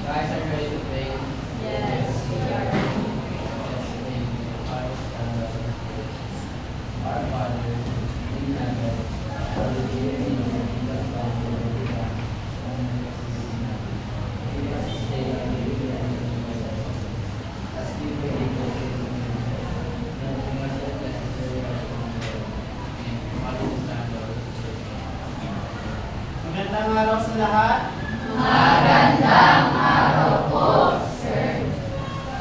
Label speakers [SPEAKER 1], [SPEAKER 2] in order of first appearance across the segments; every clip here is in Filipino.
[SPEAKER 1] Guys, are you ready to pray?
[SPEAKER 2] Yes, we are.
[SPEAKER 1] Our Father, in heaven, hallowed be your name, your kingdom come, your will be done, on earth as it is in heaven. Give us this day our daily bread, and forgive us our trespasses, as we forgive those who sin against us. And bring us not into temptation, but deliver us from evil. Amen. Follow this time, Lord.
[SPEAKER 3] Magandang araw sa lahat.
[SPEAKER 2] Magandang araw po, sir.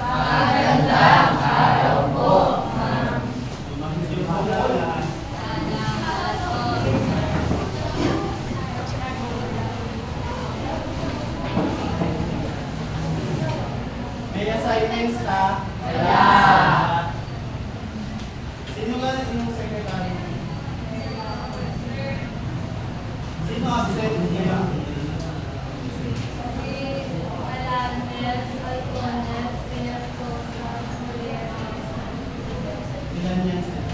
[SPEAKER 2] Magandang araw po, ma'am.
[SPEAKER 3] Magandang araw sa lahat. May assignments ka?
[SPEAKER 2] Yeah.
[SPEAKER 3] Sino ba yung secretary? Sino absent niya? Ilan yan sila?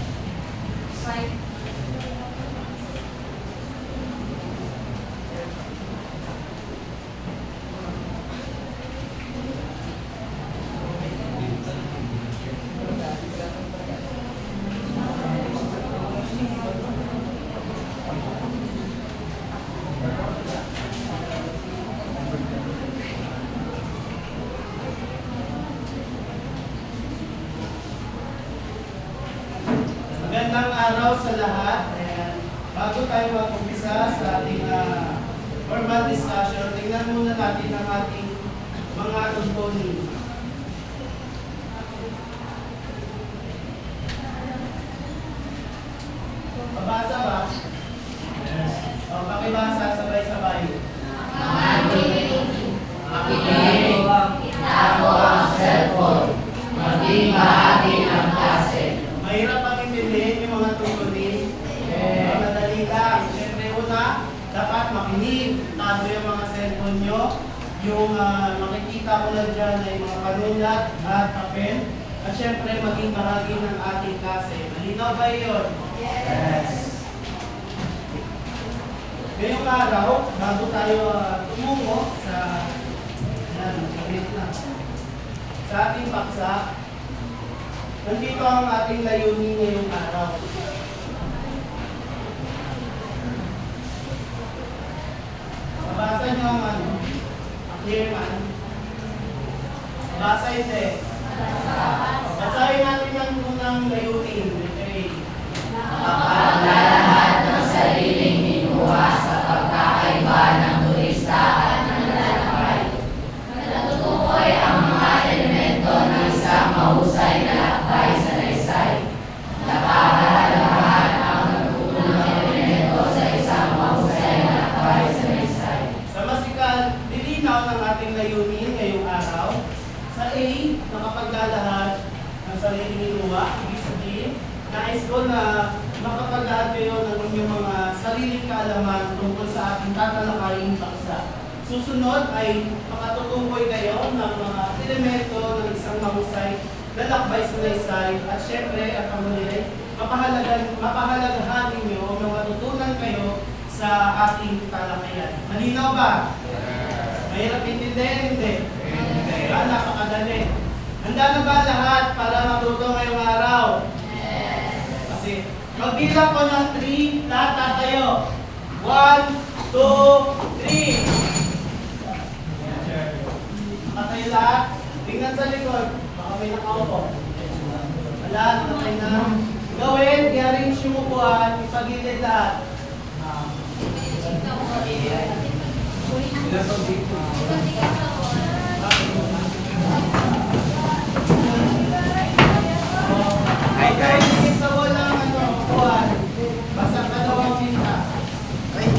[SPEAKER 3] Magandang araw sa lahat. Ayan. Bago tayo mag-umpisa sa ating formal discussion, tingnan muna natin ang ating mga component. Pabasa ba? Yes. O, pakibasa sabay-sabay.
[SPEAKER 2] Makinig, itago ang cellphone, maging maati ang klase.
[SPEAKER 3] Mahirap ang intindihin yung mga tungkulin. Madali lang. Siyempre una, dapat makinig. Tago yung mga cellphone nyo. Yung makikita ko lang dyan ay mga panulat at papel. At siyempre maging bahagi ng ating klase. Malinaw ba yun?
[SPEAKER 2] Yes.
[SPEAKER 3] Ngayong araw, bago tayo tumungo sa sa ating paksa, nandito ang ating layunin ngayong araw. Mabasa niyo ang clear man. Mabasa hindi. Basahin natin ang unang layunin. Okay.
[SPEAKER 2] Mapaglalahat ng sariling hinuha sa pagkakaiba ng turista at ng lalakbay. Natutukoy ang mga elemento ng isang mahusay na lakbay sa laysay. Napakahalagaan ang nagtutulong elemento sa isang mahusay na lakbay sa laysay.
[SPEAKER 3] Sa masikal, nilinaw ng ating layunin ngayong araw. Sa A, nakapaglalahat ng sariling hinuha. Ibig sabihin, nais ko na makapaglahat kayo ng inyong mga sariling kaalaman tungkol sa ating tatalakayin paksa. Susunod ay makatutukoy kayo ng mga elemento ng isang mahusay lalakbay sa laysay. At syempre, at ang muli, mapahalagahan ninyo o matutunan kayo sa ating talakayan. Malinaw ba? Mahirap intindihin, hindi? Napakadali. Handa na ba lahat para matuto ngayong araw? Kasi, magbilang ko ng 3, lahat tatayo. 1, 2, 3. Nakatayo lahat. Tingnan sa likod. Baka may nakaupo. Wala, nakatayo na. Gawin, i-arrange yung upuan, ipagilid lahat. Ay, kahit hindi sa walang upuan, basta dalawang minta. Ano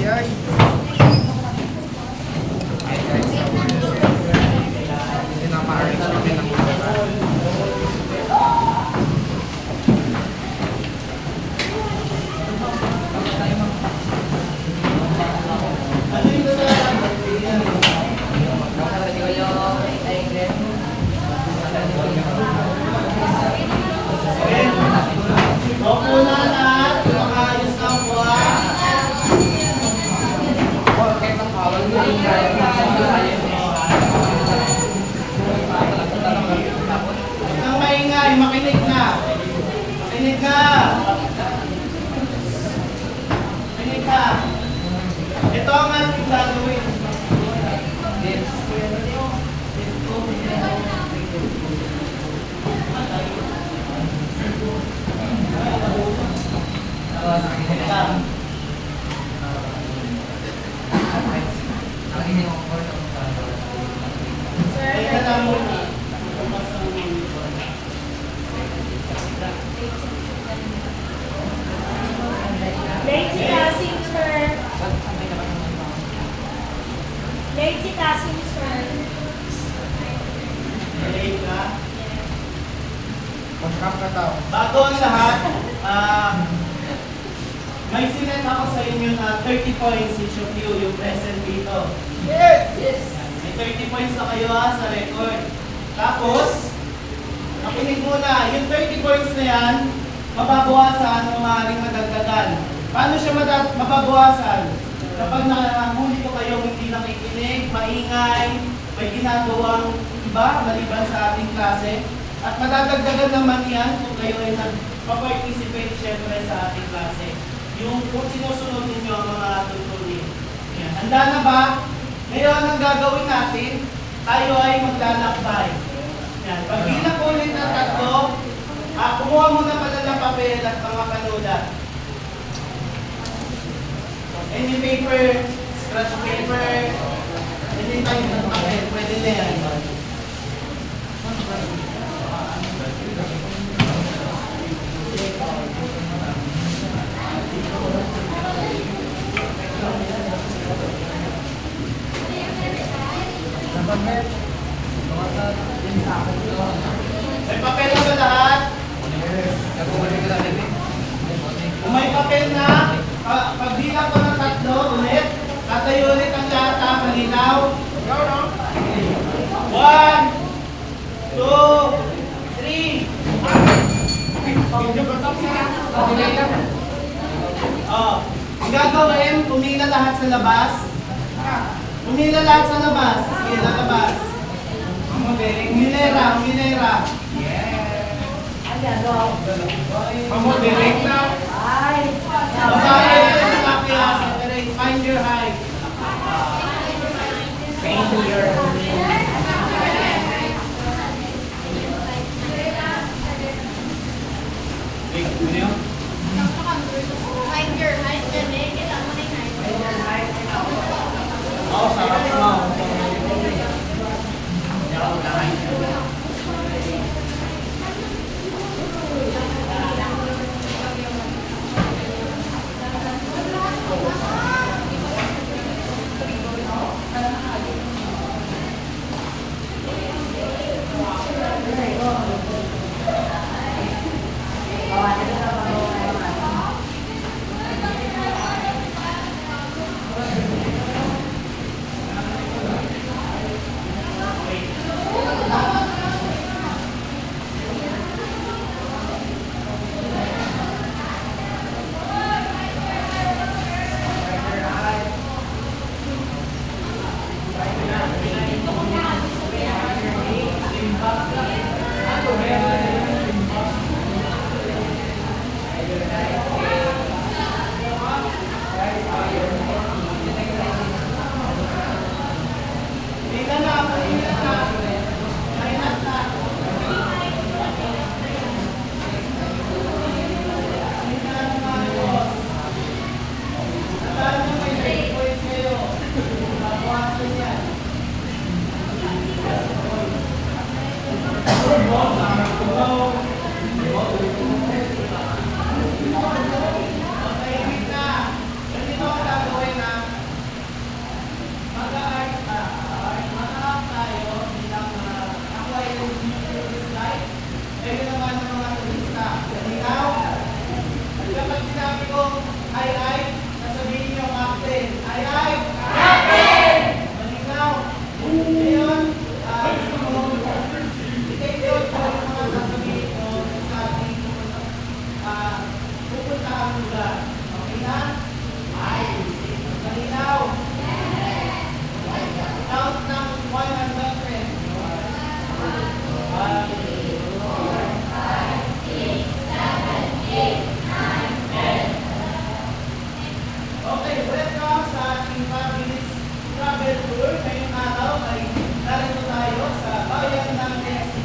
[SPEAKER 3] yung opo na lahat, makayos na upuan. Ang maingay, makinig na. Makinig ka. Makinig ka. Ito ang ating gagawin. Kaya na muna.
[SPEAKER 4] Late si Kasim, sir. Late si Kasim, sir.
[SPEAKER 3] Relate ka. Bago ang lahat, may sinet ako sa inyo na 30 points each of you, yung present dito. Yes! May 30 points na kayo sa record. Tapos, nakinig muna, yung 30 points na yan, mababawasan o maaaring madagdagan. Paano siya mababawasan? Kapag nakahuli ko kayong hindi nakikinig, maingay, may ginagawang iba maliban sa ating klase, at madadagdagan naman yan kung kayo ay nagpa-participate syempre sa ating klase. Yung kung sinusunod ninyo ang mga tutunin. Yan. Handa na ba? Ngayon, ang gagawin natin, tayo ay maglalakbay. Yan. Pag bilang ko ulit ng 3, kumuha muna pala ng papel at mga panulat. Any paper, scratch paper, any type ng papel, pwede na yan. May papel na ba lahat? Kung may papel na, pagbilang ko ng 3 ulit, tatayo ulit ang lahat, malinaw. 1, 2, 3. Ang gagawin, pumila lahat sa labas. Pumila lahat sa labas. Sige, lalabas. Umilera. Direct na. Babae, lalaki, find your height.
[SPEAKER 2] Find your height, galing. Kailangan mo na yung height.
[SPEAKER 3] Sarap mo.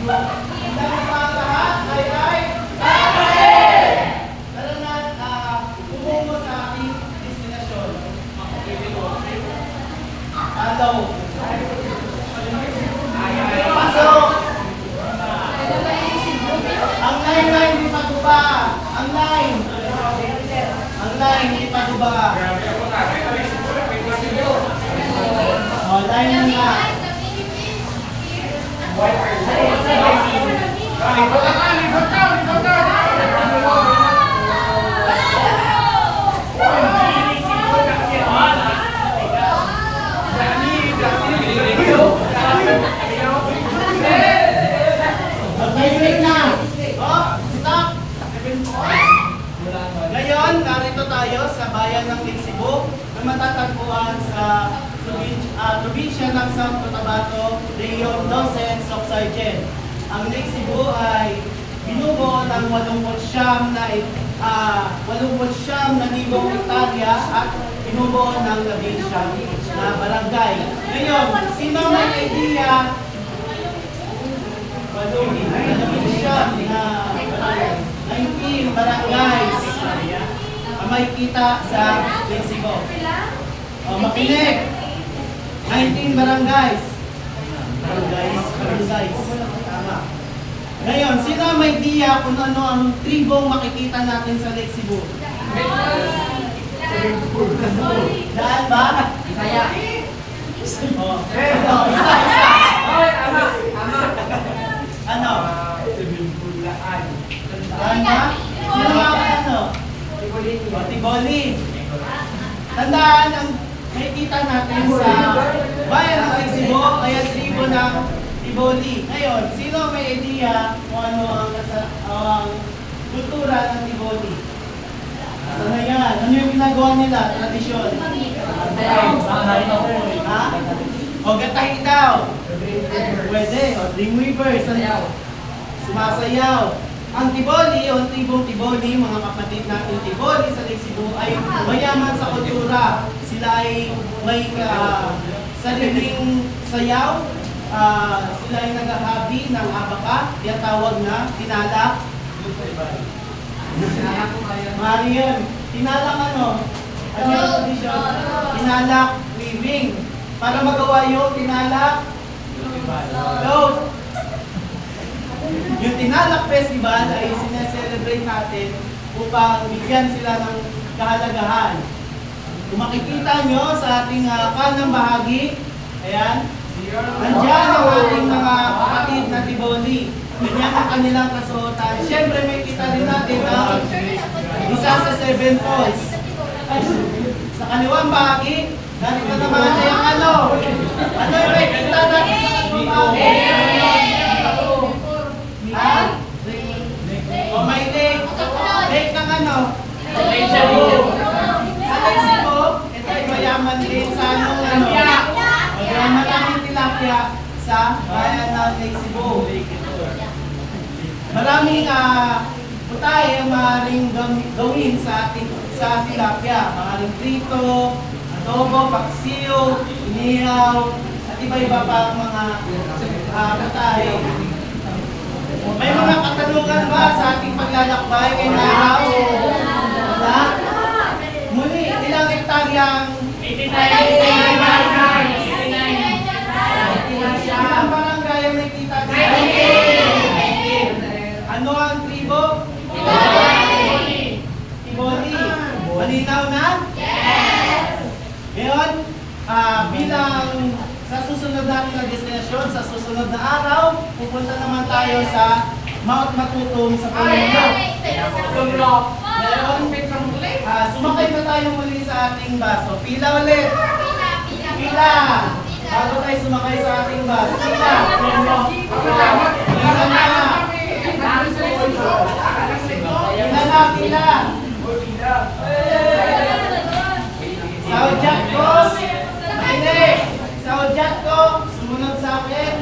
[SPEAKER 3] Handa na ba ang lahat? Ay! Tara na, umungo sa ating destinasyon. Hello. Pasok! Ang line hindi patuba. Ang line hindi patuba. Oh, line na nga. Mag-break na. Oh, stop. Ngayon, narito tayo sa bayan ng Cebu na matatagpuan sa probinsya ng San Cotabato, Region Docen, Soxargen. Ang Lake Cebu ay binubuo ng 89 na libong hektarya at binubuo ng 11 na barangay. Ngayon, sino may idea? 19 barangays ang may kita sa Lake Cebu. O, makinig! 19 barangays. Barangays. Tama. Ngayon, sino may idea kung ano ang tribong makikita natin sa Lake Cebu? Daan ba?
[SPEAKER 1] Kaya.
[SPEAKER 3] Oh. Isa. Ano? Daan ba? Sino ang ano? O, Tiboli. Tandaan ang nakikita natin sa bayan ng Lake Cebu, kaya tribo ng Tiboli. Ngayon, sino may idea kung ano ang kultura ng Tiboli? Saan na yan? Ano yung ginagawa nila? Tradisyon? Ha? O, gatahi daw. Pwede. O, Dreamweavers. Sumasayaw. Ang Tiboli o tribong Tiboli, mga kapatid natin Tiboli sa Lake Cebu ay mayaman sa kultura. Sila ay may sariling sayaw. Sila ay naghahabi ng abaka, tinatawag na tinalak. Marian, tinalak ano? Ano yung tradisyon? Tinalak weaving. Para magawa yung tinalak load. Yung Tinalak Festival ay sineselebrate natin upang bigyan sila ng kahalagahan. Kung makikita nyo sa ating kanang bahagi, ayan, nandiyan ang ating mga kapatid na Tiboli. Ganyan ang kanilang kasuotan. Siyempre may kita rin natin ang isa sa 7 Falls. Sa kaliwang bahagi, ganito naman ay ang ano? Ano yung may kita natin sa kaliwang bahagi? Ha? O may lake. Lake ng ano? Lake Cebu. Sa Lake Cebu, ito ay mayaman din sa anong ano? O kaya maraming tilapia sa bayan ng Lake Cebu. Maraming putay ang maaaring gawin sa tilapia. Maaaring prito, adobo, paksiw, inihaw, at iba-iba pa mga putay. May mga katanungan ba sa ating paglalakbay kay Nahaw? Wala? Muli, ilang hektaryang? 89 Ilang barangay ang nakita niya? 19 Ano ang tribo? Tiboli. Malinaw na? Yes! Ngayon, bilang sa susunod natin na destinasyon, sa susunod na araw, pupunta naman tayo sa Mount Matutum sa Pulong. Ngayon, sumakay na tayo muli sa ating baso. Pila ulit! Pila! Bago tayo sumakay sa ating baso. Pila! Pila na! Pila na! Pila! Saudyak ko! Hindi! Saudyak ko! Sumunod sa akin!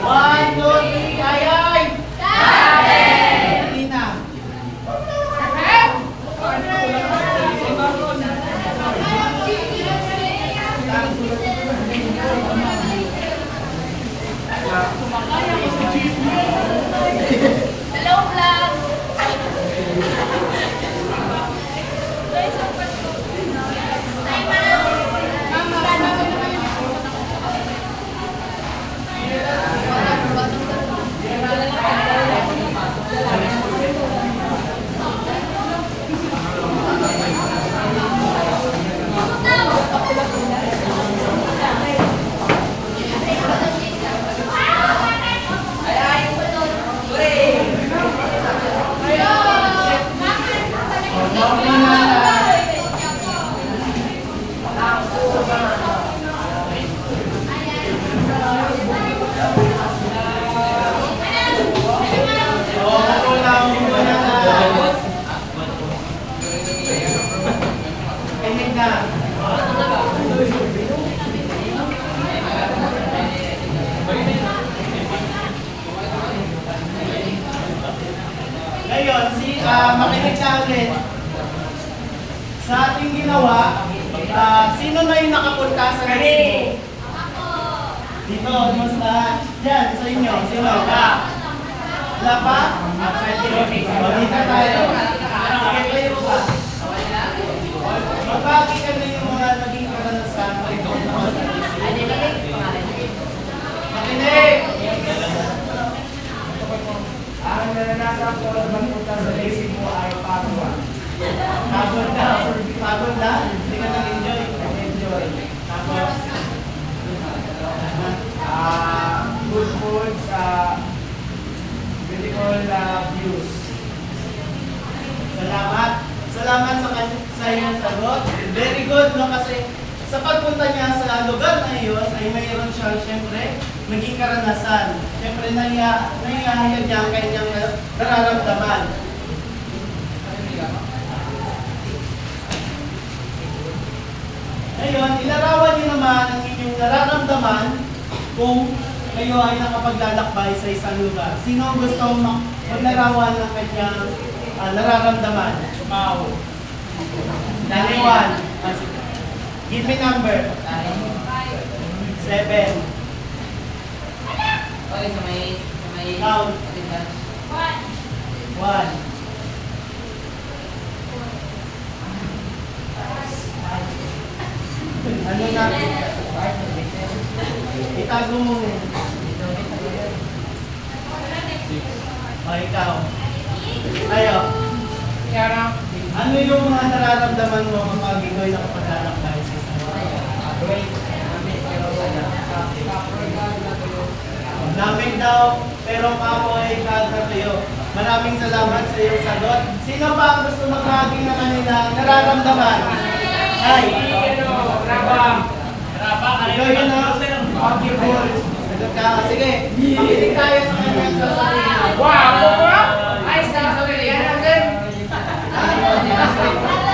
[SPEAKER 3] 1, 2, 3, ayay! Dali na! Sumakay Oo, magulang muna na. Kinig na. Ngayon, makinig ka ulit. Sa ating ginawa, sino na yung nakapunta sa resibo? Dito, almost lahat. Diyan, sa inyo. Sino? Wala pa? O, dito tayo. Sige, kayo pa. Magbagi ka na yung mga naging karanasan. Makinig!
[SPEAKER 5] Ang naranasan ko sa pagpunta sa resibo ay pagod.
[SPEAKER 3] Pagod na. Pagod na? Hindi ka nag-enjoy.
[SPEAKER 5] Enjoy.
[SPEAKER 3] Tapos,
[SPEAKER 5] Good foods, beautiful views.
[SPEAKER 3] salamat. Salamat sa iyong sagot. Very good, no? Kasi sa pagpunta niya sa lugar na iyon, ay mayroon siyang, siyempre, naging karanasan. Siyempre, nahihayag niya ang kanyang nararamdaman. Ngayon, ilarawan niyo naman ang inyong nararamdaman kung kayo ay nakapaglalakbay sa isang lugar. Sino ang gusto maglarawan ng kanyang nararamdaman?
[SPEAKER 5] Wow.
[SPEAKER 3] Daliwan. Give me number. 7.
[SPEAKER 2] Okay, sa may
[SPEAKER 3] Count. 1. Ano na? Itago mo. O, ikaw. Tayo. Ano yung mga nararamdaman mo kapag ikaw ay nakapaglalakbay sa isang lugar? Lamig daw, pero kapoy kagatuyo. Maraming salamat sa iyong sagot. Sino pa ang gusto magbahagi na kanilang nararamdaman? Ay! Ikaw yun ha? Okay, cool. Sagot ka. Sige, makinig tayo sa kanyang sasabihin.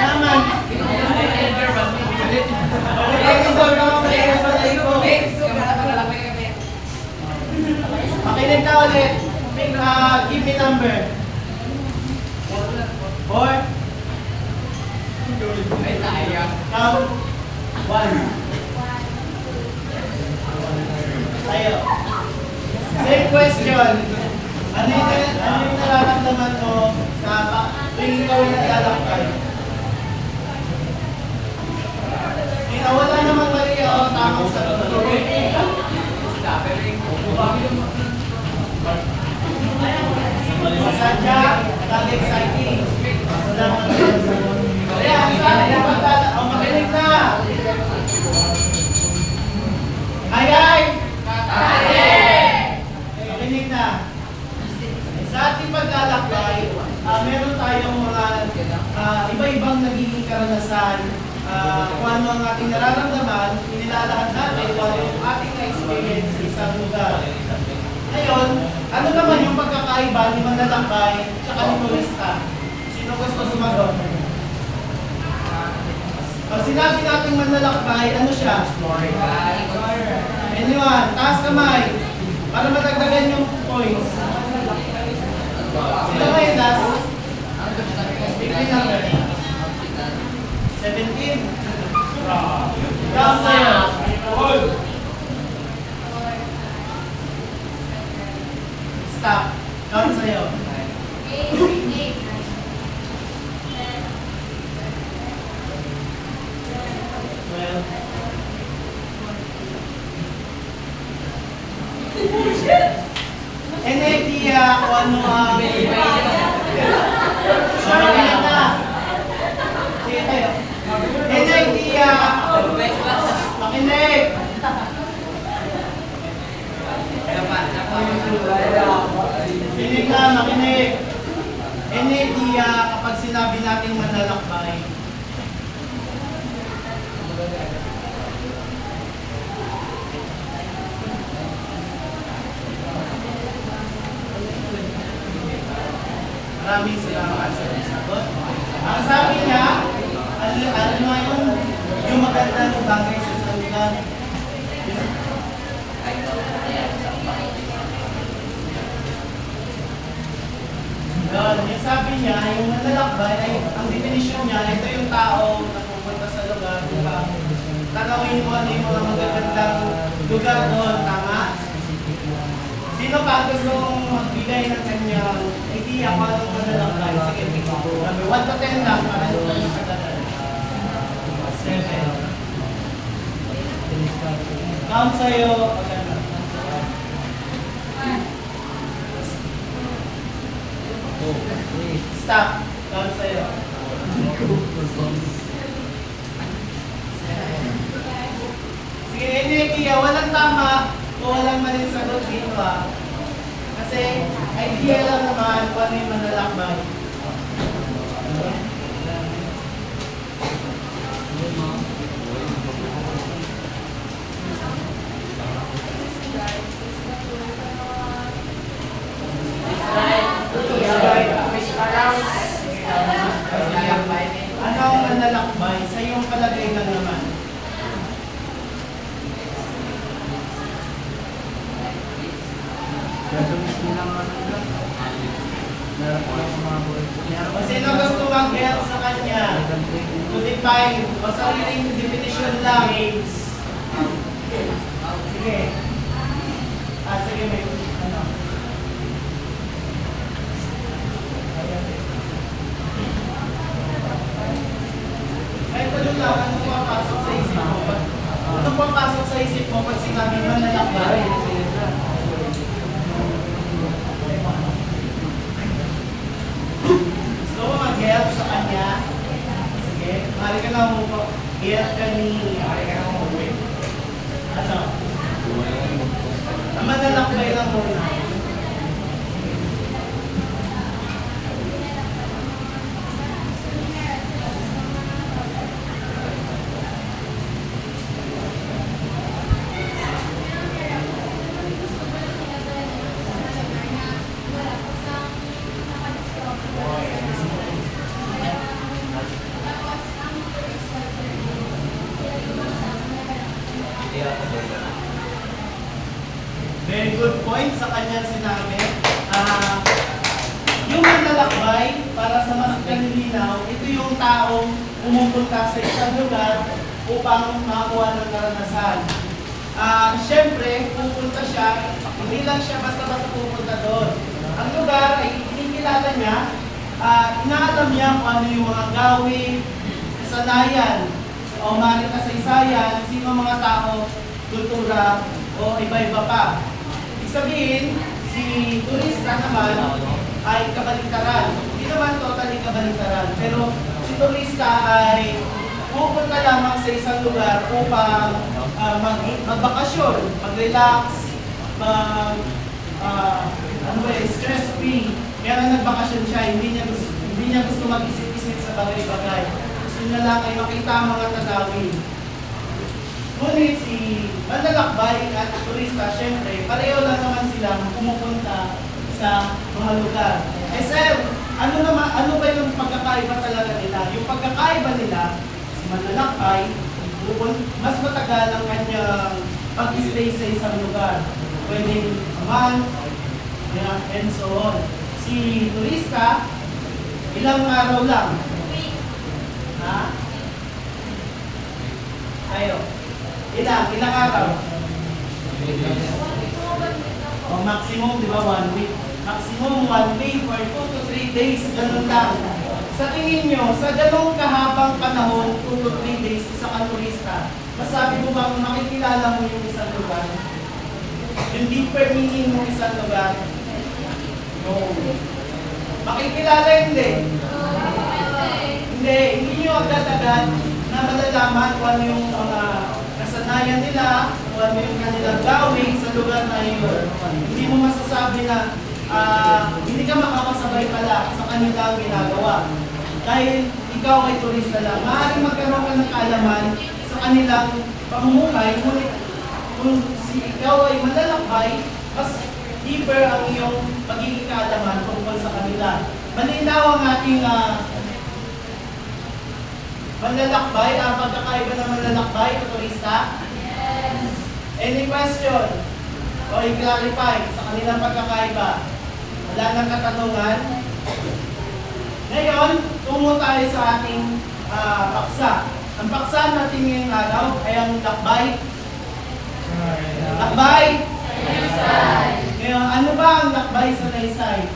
[SPEAKER 3] Naman. Makinig ka ulit. Give me number. 4. Count. 1. Tayo. Same question. Ano yung nararamdaman mo sa tuwing ikaw ay naglalakbay? Wala naman mali o tamang sagot. Sadya, exciting. Salamat sa sagot. Kaya, saan yung pagkala? O, makinig na! Ay! Makinig na. Sa ating paglalakbay, meron tayong mga iba-ibang nagiging karanasan. Kung ano ang ating nararamdaman, inilalahad natin kung ano yung ating na-experience sa isang lugar. Ngayon, ano naman yung pagkakaiba ni manlalakbay at ni turista? Sino gusto sumagot? Pag sinabi natin manlalakbay, ano siya? Anyone, taas kamay para madagdagan yung points. Sino ngayon, Das? 15 number. 17. Count sa'yo. Stop. Count sa'yo. 12. Any idea kung ano ang... Makinig na. Sige tayo. Any idea? Makinig. Makinig na, makinig. Any idea kapag sinabi nating manlalakbay? Maraming salamat sa sagot. Ang sabi niya, ano nga yung magandang bagay sa salita? Yung sabi niya, yung manlalakbay, ay, ang definition niya, ito yung tao na pupunta sa lugar, diba? Tanawin mo ano yung mga magagandang lugar doon, tama? Sino pa gustong magbigay ng kanyang idea kung anong manlalakbay? Sige, number 1 to 10 lang, para yung kanyang kagandang. 7. Count sa'yo, maganda. Stop. Count sa'yo. Sige, idea, walang tama o walang maling sagot dito ah. Kasi idea lang naman kung ano yung manlalakbay. Ano ang manlalakbay? Sa iyong palagay lang naman. O sino gusto mag-help sa kanya? To define, o sariling definition lang. Sige. Sige, may ano. Kahit ano lang, ano papasok sa isip mo? Ano papasok sa isip mo pag sinabi mo na lakbay? Gusto mo mag-help sa kanya? Sige, mahali ka na mo po. Help ka ni... Ano? Ang manlalakbay lang muna. Very good point sa kanyang sinabi. Yung manlalakbay, para sa mas kalilinaw, ito yung taong pumupunta sa isang lugar upang makakuha ng karanasan. Siyempre, pupunta siya, hindi lang siya basta-basta pupunta doon. Ang lugar ay kinikilala niya, inaalam niya kung ano yung mga gawin, kasanayan, o maaaring kasaysayan, sino mga tao, kultura, o iba-iba pa. Ibig sabihin, si turista naman ay kabaliktaran. Hindi naman totally kabaliktaran, pero si turista ay pupunta lamang sa isang lugar upang magbakasyon, mag-relax, stress-free. Kaya nagbakasyon siya, hindi niya gusto mag-isip-isip sa bagay-bagay. Gusto niya lang ay makita ang mga tanawin. Ngunit si manlalakbay at turista, syempre, pareho lang naman silang pumupunta sa mga lugar. Sir, ano ba yung pagkakaiba talaga nila? Yung pagkakaiba nila, si manlalakbay, mas matagal ang kanyang pag-stay sa isang lugar. Pwedeng a month, and so on. Si turista, ilang araw lang. Ha? Tayo. Ilang araw? O maximum, di ba, 1 week? Maximum 1 week or 2 to 3 days, ganun lang. Sa tingin nyo, sa ganung kahabang panahon, 2 to 3 days, isa kang turista, masabi mo bang makikilala mo yung isang lugar? Yung deeper meaning mo isang lugar? No. Makikilala hindi? Hindi nyo agad-agad na malalaman kung ano yung mga kasanayan nila, kung ano yung kanilang gawin sa lugar na yun. Hindi mo masasabi na hindi ka makakasabay pala sa kanilang ginagawa. Dahil ikaw ay turista lang, maaaring magkaroon ka ng kaalaman sa kanilang pamumuhay, ngunit kung ikaw ay manlalakbay, mas deeper ang iyong pagiging kaalaman tungkol sa kanila. malinaw ang ating manlalakbay, ang pagkakaiba ng manlalakbay o turista? Any question? O i-clarify sa kanilang pagkakaiba? Wala nang katanungan? Ngayon, tungo tayo sa ating paksa. Ang paksa natin ngayong araw ay ang lakbay. Lakbay! Ngayon, ano ba ang lakbay sa Naysay?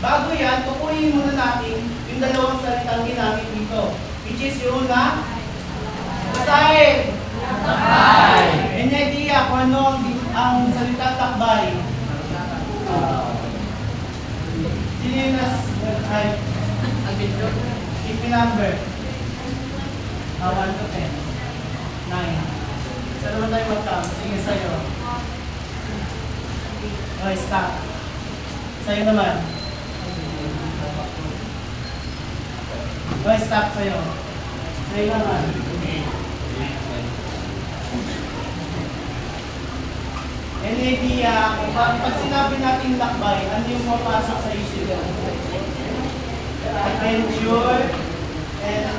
[SPEAKER 3] Bago yan, tukuyin muna natin yung dalawang salitang ginamit dito. Which is yung una, basahin! Lakbay! Any idea kung ano ang salitang lakbay? Sino yung ay, keep me number. 1 to 10. 9. Saan naman tayo mag-count? Sige sa'yo. Okay, stop. Sa'yo naman. Okay, stop sa'yo. Sa'yo naman. Any idea, pag sinabi natin lakbay, ano yung mapasok sa isip? Adventure and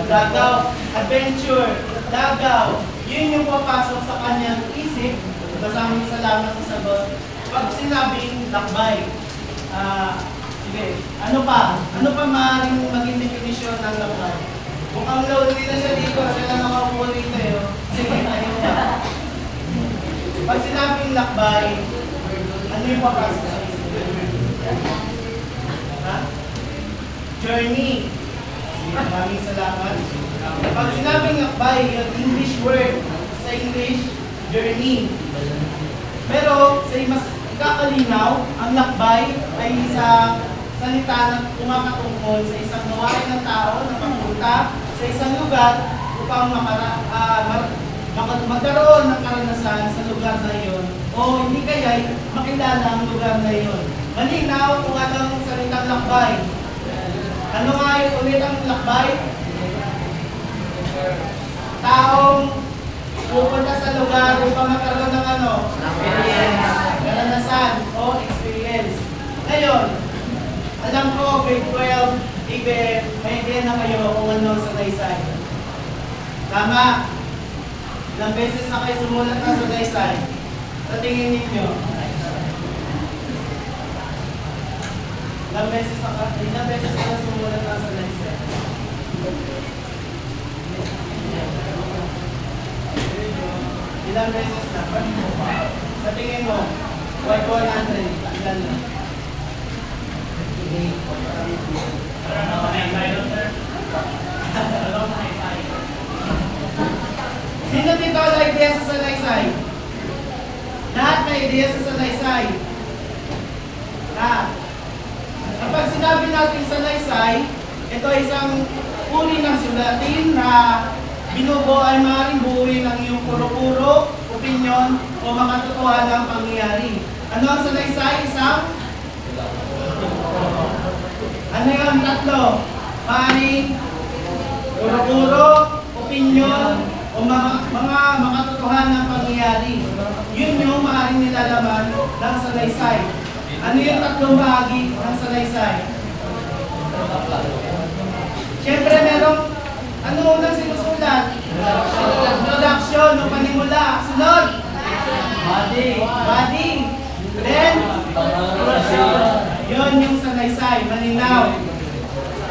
[SPEAKER 3] dagaw. Adventure, dagaw. Yun yung papasok sa kanyang isip. Maraming salamat sa sagot. Pag sinabing lakbay, sige, ano pa? Ano pa maaaring maging definisyon ng lakbay? Mukhang lonely na siya dito kasi lang nakaupo rito eh. Sige, ano pa? Pag sinabing lakbay, ano yung papasok sa isip? Ha? Journey. Maraming salamat. Pag sinabing lakbay, yung English word sa English, journey. Pero sa mas kakalinaw, ang lakbay ay isang salita na kumakatungkol sa isang gawain ng tao na pagpunta sa isang lugar upang magkaroon ng karanasan sa lugar na iyon o hindi kaya'y makilala ang lugar na iyon. Malinaw kung anong salitang lakbay. Ano nga yung ulit ang lakbay? Taong pupunta sa lugar upang magkaroon ng karanasan o experience. Ngayon, alam ko, grade 12, ibe, may idea na kayo kung ano sa Naysay. Tama. Ilang beses na kayo sumulat na sa Naysay. Sa tingin ninyo. Ilang beses na sumulat na sa Naysay. Ilang beses na? Sa tingin mo, 100, ilan na? Sino dito ang idea sa Salaysay? Lahat na idea sa Salaysay. Kapag sinabi natin Salaysay, ito ay isang uri ng sulatin na binubuo ay maaaring buuin ng iyong puro-puro, opinyon, o makatotohanang pangyayari. Ano ang Salaysay? Isang? Ano yung tatlo? Maaaring puro-puro, opinyon, o mga makatotohanang pangyayari. Yun yung maaaring nilalaman ng Salaysay. Ano yung tatlong bahagi ng Salaysay? Siyempre merong ano unang sinusulat? Introduction o panimula. Sunod? Body. Then? Yun yung Salaysay. Malinaw.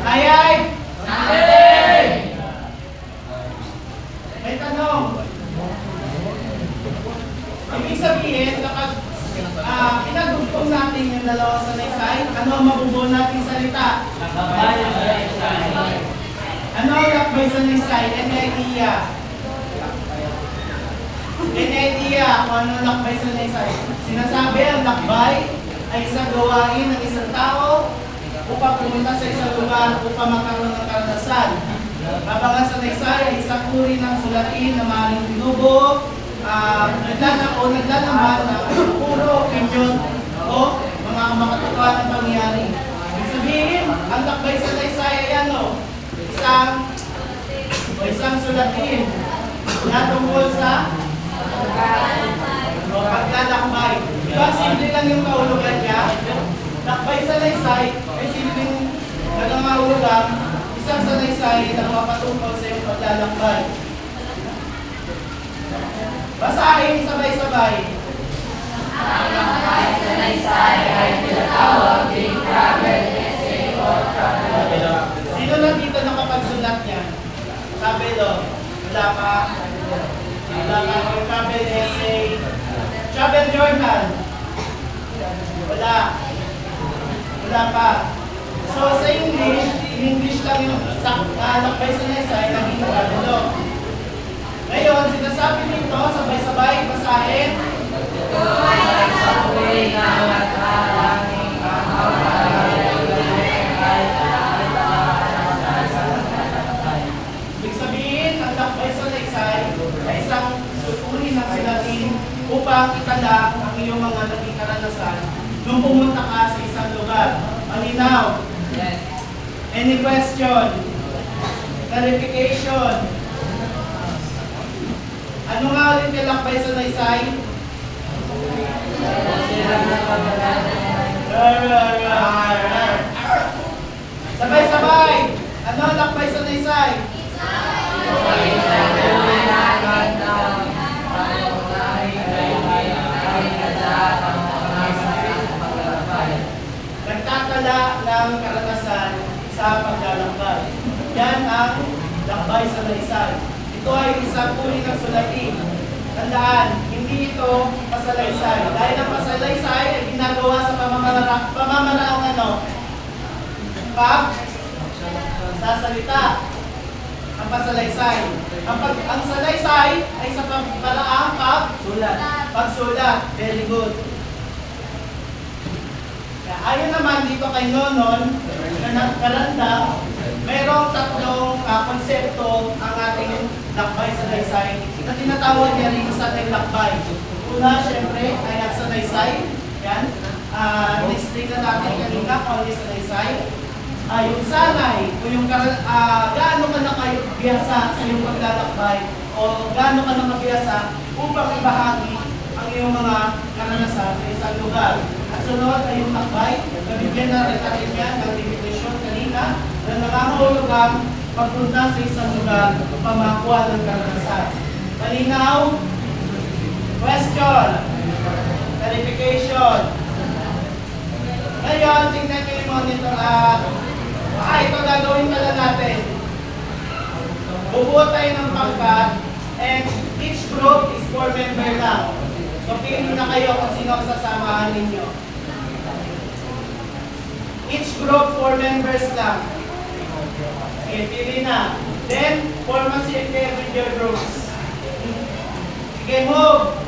[SPEAKER 3] Ay! May tanong. Ibig sabihin, kapag pinagdugtong natin yung dalawang Salaysay, ano ang mabubuo nating salita? Ano ang lakbay sa Naysay? Any idea? Any idea kung ano ang lakbay sa Naysay? Sinasabi ang lakbay ay isang gawain ng isang tao upang pumunta sa isang lugar upang magkaroon ng karanasan. Habang sa Naysay ay isang uri ng sulatin na maaaring binubuo, naglalaman ng puro opinion o mga makatotohanan ng pangyayari. Ibig sabihin, ang lakbay sa Naysay ay ano? Isang sulatin na tungkol sa paglalakbay. Diba, simple lang yung kahulugan niya. Lakbay sa salaysay ay silbing nangangahulugan, isang salaysay na mapatungkol sa iyong paglalakbay. Basahin sabay-sabay.
[SPEAKER 2] Salaysay ay tinatawag ding travel essay or travel.
[SPEAKER 3] Sino lang dito nakapagsulat niya? Travel, wala pa. Wala pa. Or travel essay. Travel journal. Wala. Wala pa. So sa English lang yung lakbay sa salaysay, naging travel. Ngayon, sinasabi dito, sabay-sabay, basahin. Ibig sabihin, ang lakbay sa salaysay ay isang uri ng silatin upang itala ang iyong mga naging karanasan nung pumunta ka sa isang lugar. Malinaw? Any question? Clarification? Ano nga ulit yung lakbay sa salaysay? Sabay-sabay! Ano ang lakbay sa salaysay? Nagtatala ng karanasan sa paglalakbay. Yan ang lakbay sa salaysay. Ito ay isang uri ng sulatin. Tandaan, hindi ito pasalaysay. Dahil ang pasalaysay ay ginagawa sa pamamaraang ano? Sasalita. Ang pasalaysay. Ang salaysay ay sa pamamaraang pagsulat. Very good. Ayon naman dito kay Nonon, na Karanda, mayroong tatlong konsepto ang ating lakbay sa salaysay na tinatawag niya rin sa ating lakbay. Una, syempre, ay ang salaysay. Yan. Na-explain na natin kanina kung ano yung salaysay. Yung sanay, o yung gaano ka na kayo biyasa sa iyong paglalakbay o gaano ka na mabiyasa upang ibahagi ang iyong mga karanasan sa isang lugar. At sunod ay yung lakbay, nabigyan na rin natin yan ng definition kanina na nangangahulugang pagpunta sa isang lugar upang makakuha ng karanasan. Malinaw? Question? Clarification? Ngayon, tingnan nyo yung monitor ito gagawin pala natin. Bubuo tayo ng pangkat and each group is 4 member lang. So, pili na kayo kung sino ang sasamahan ninyo. Each group, 4 members lang. Sige, pili na. Then, form a circle with your groups. Sige, move!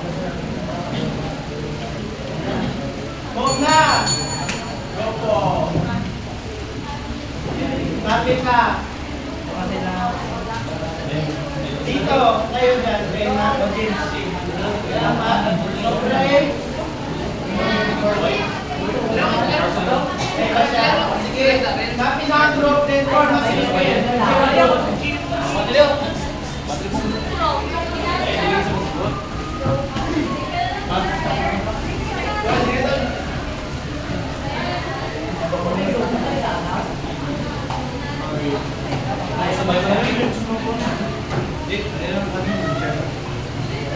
[SPEAKER 3] Move na! Go po! Kapit na! Dito, kayo dyan. Kaya na, tama. Sobray. Sige, kapit na ang group din. Form a circle.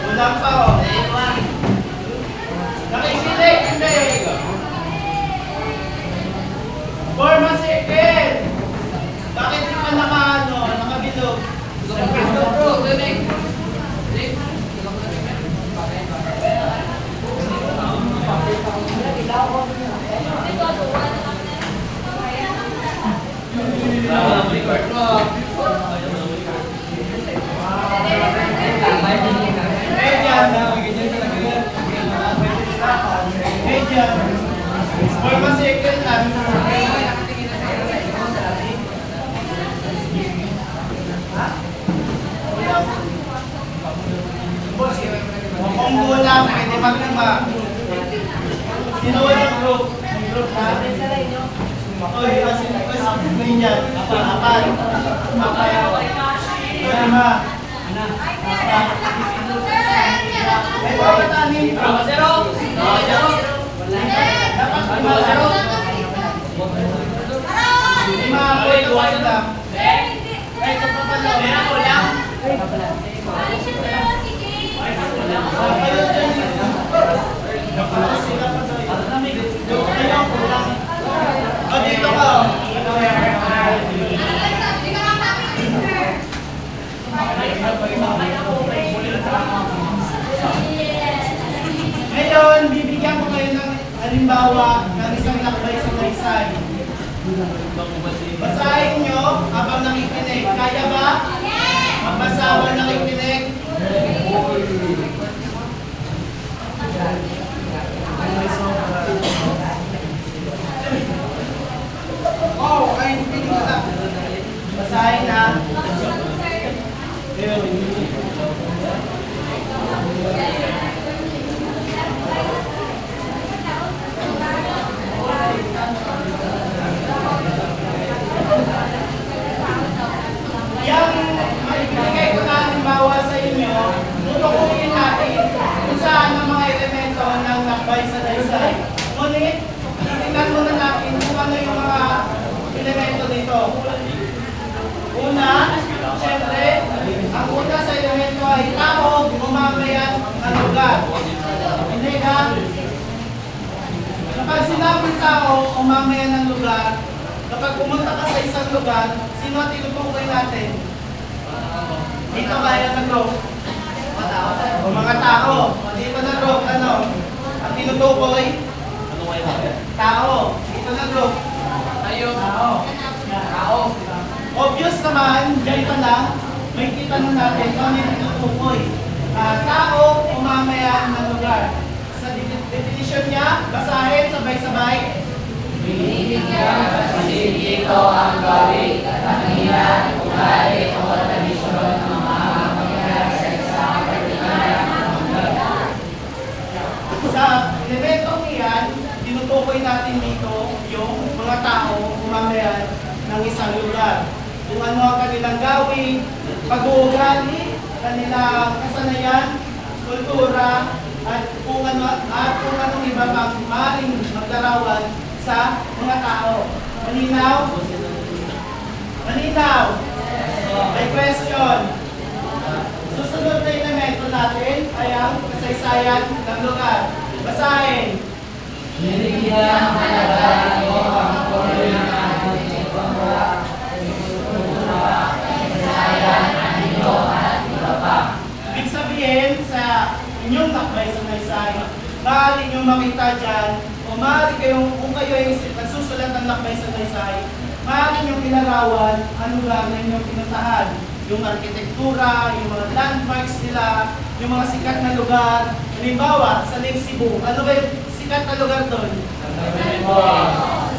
[SPEAKER 3] Ulang pa o. Nakikinig, hindi. Form a circle. Bakit di pa nakabilog? Form a circle lang. Kung kulang, pwede maglima. Sino walang group? May group na? Oy, kasi ngayon yan. Apat. Lima. Ay, bawat anin. Dapat lima. Bibigyan ko kayo ng halimbawa ng isang lakbay sa Naysay. Basahin nyo habang nakikinig. Kaya ba? Magbasa habang nakikinig. Oh, ay hindi ko na. Basahin na. Yang maibigay ko na halimbawa sa inyo, tutukuyin natin kung saan ang mga elemento ng lakbay sa Naysay. Ngunit, titignan muna natin kung ano yung mga elemento nito. Una, syempre, ang una sa elemento ay tao, gumamayan ng lugar. Hindi ka? Kapag sinabing tao, umamayan ng lugar, kapag pumunta ka sa isang lugar, sino ang tinutukoy natin? Dito kaya na group? O mga tao. O dito na group, ano? Ang tinutukoy? Tao. Dito na group? Tao. Tao. Obvious naman, dyan pa lang, may kita na natin kung ano yung tinutukoy. Tao, umamayan ng lugar. Sa definition niya, basahin sabay-sabay.
[SPEAKER 2] Binibigyan pasipito ang gawi, katangian, ugali o tradisyon ng mga pamilya sa isang partikular na lugar.
[SPEAKER 3] Sa elementong iyan, tinutukoy natin dito yung mga tao umamayan ng isang lugar. Kung ano ang kanilang gawin, pag-uugali, kanilang kasanayan, kultura, at kung anong iba pang maaaring maglarawan sa mga tao. Malinaw? Malinaw? May question? Susunod na elemento natin ay ang kasaysayan ng lugar. Basahin.
[SPEAKER 2] Binibigyan mahalaga ito ang tuloy ng ating pamura, kultura, kasayan, anyo at iba pa.
[SPEAKER 3] Ibig sabihin sa inyong lakbay sa Naysay, maaari nyo makita dyan, o maaari kayong, kung kayo ay nagsusulat ng lakbay sa Naysay, maaari nyo pinarawan ang lugar na inyong pinuntahan. Yung arkitektura, yung mga landmarks nila, yung mga sikat na lugar. Halimbawa, sa Lake Cebu, ano ba yung sikat na lugar doon?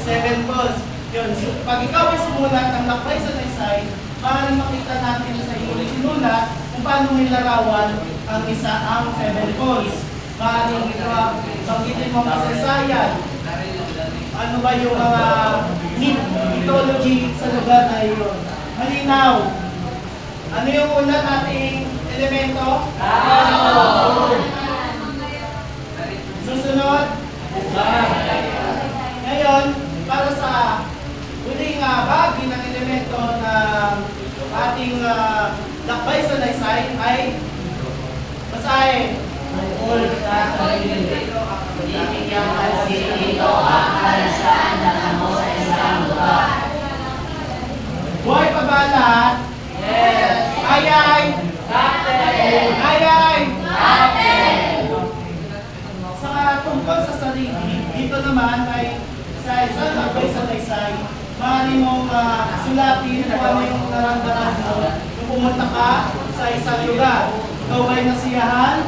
[SPEAKER 3] Seven Falls. Yun, so, pag ikaw ay sumulat ng lakbay sa Naysay, maaari makita natin sa iyong sinulat kung paano nilarawan ang Seven Falls. Maaaring banggitin mo kasaysayan. Ano ba yung mga mythology sa lugar na iyon? Malinaw. Ano yung una nating elemento? Susunod? Ngayon, para sa huling bahagi ng elemento ng ating lakbay sa Naysay ay basahin.
[SPEAKER 2] Binibigyan pasipito ang kalasaan ng amo sa isang lugar.
[SPEAKER 3] Buhay pa ba lahat? Yes! Ayay! Ayay! Sa tungkol sa sarili, dito naman ay sa isang lakbay sa Naysay, maaari mong sulatin kung ano yung naramdaman mo kung pumunta ka sa isang lugar. Ikaw ba'y nasiyahan,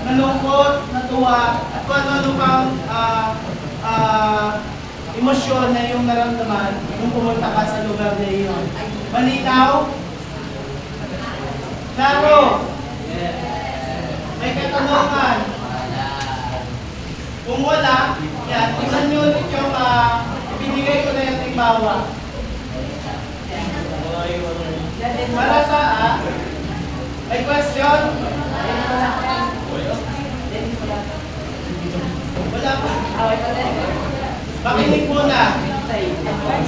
[SPEAKER 3] nalungkot, natuwa, at kung ano pang emosyon na yung naramdaman kung pumunta ka sa lugar na iyon. Malinaw? Klaro? May katanungan? Kung wala, yan, tingnan nyo ulit yung ibinigay ko na yung timbawa. Para sa may question? Wala pa. Makinig muna.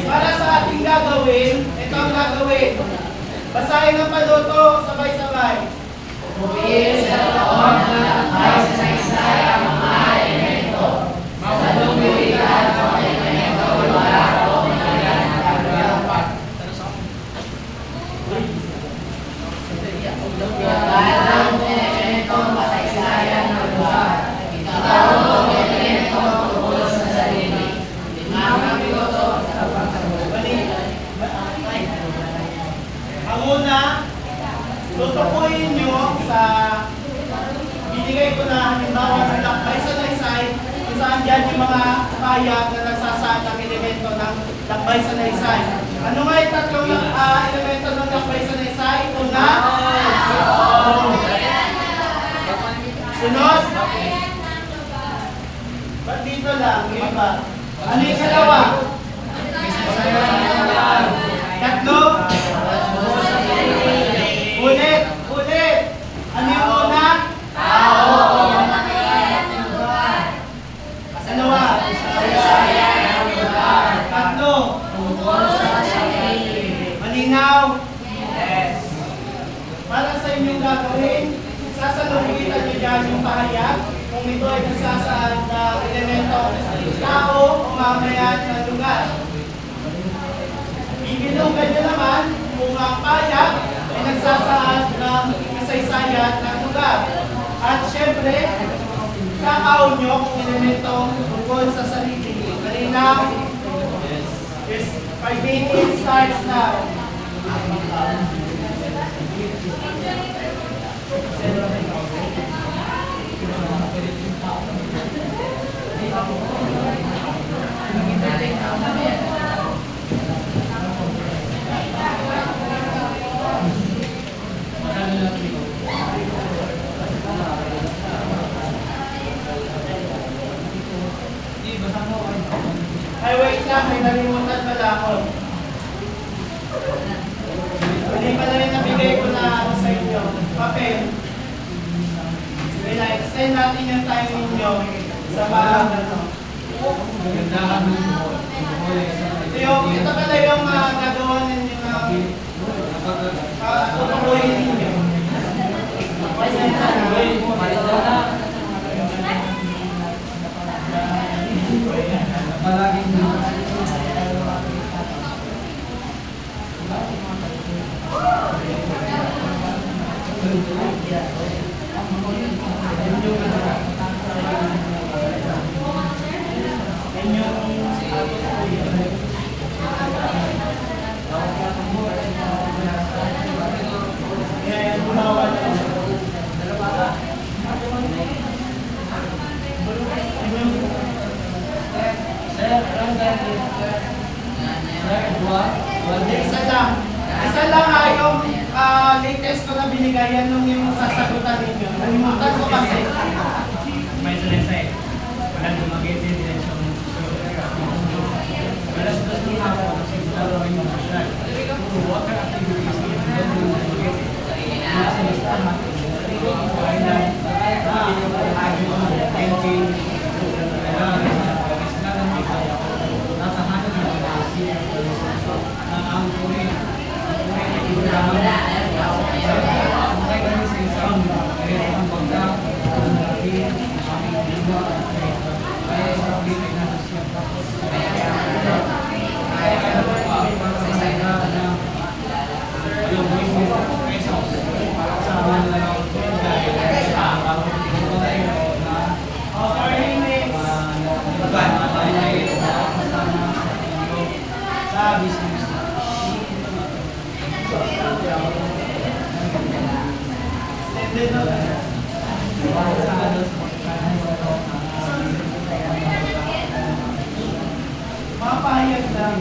[SPEAKER 3] Para sa ating gagawin, ito ang gagawin. Basahin ang paluto, sabay-sabay.
[SPEAKER 2] Buwiin sa taon ng lakbay sa Naysay ang mga elemento. Sa lumiwigan ang elemento wala o pinagyan ng kagalapan. Ikaw ang elemento kasaysayan ng lugar. Ikaw ang elemento
[SPEAKER 3] halimbawa ng lakbay sa Naysay, kung saan dyan yung mga payag na nagsasaad ng elemento ng lakbay sa Naysay. Ano nga yung tatlong elemento ng lakbay sa Naysay? Una, sunod, ba't dito lang? Yung iba. Ano yung kalawa? Tatlo? Ulit! Ulit! Ano yung una? Dalawa? Tatlo? Malinaw? Para sa inyong gagawin, sasalubuitan nyo dyan yung pahayag kung ito ay nagsasaad na elemento tao o mamayan ng lugar. Ibilugan nyo naman kung ang payag ay nagsasaad ng kasaysayan ng lugar. At syempre, kakaon nyo kung elemento tungkol sa sarili. Malinaw? Yes. 5 minutes starts now. Ay, wait lang, may nalimutan pala ako. Hindi pala yung nabigay ko na ano sa inyo, papel. Sige na, extend natin yung time ninyo sa mga ano. Ito pala yung gagawa ninyo na tutuloyin ninyo. Isa lang yung latest ko na binigayan nung yung sasagutan ninyo. Nalimutan ko kasi.
[SPEAKER 5] May selesai. Walang gumagit din din sa alas 2 na ako sa siguro ay masyal. Huwag ka activities din din gumagit. Sa listahan. Kaya na
[SPEAKER 3] Mapahayag lang.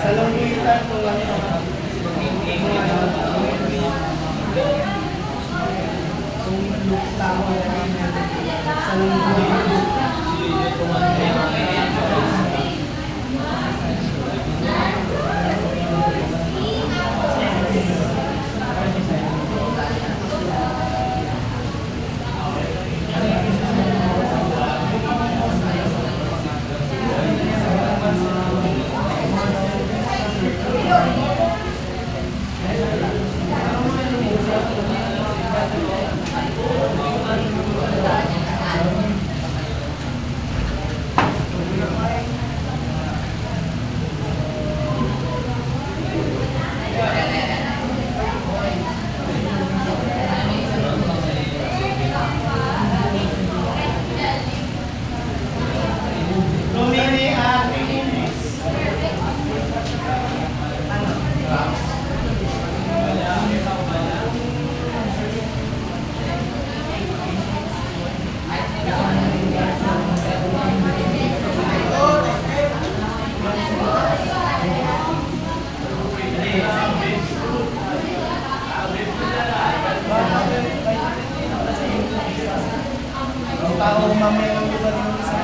[SPEAKER 3] Sa langitan ko lang mamaya ng lugar yung isa.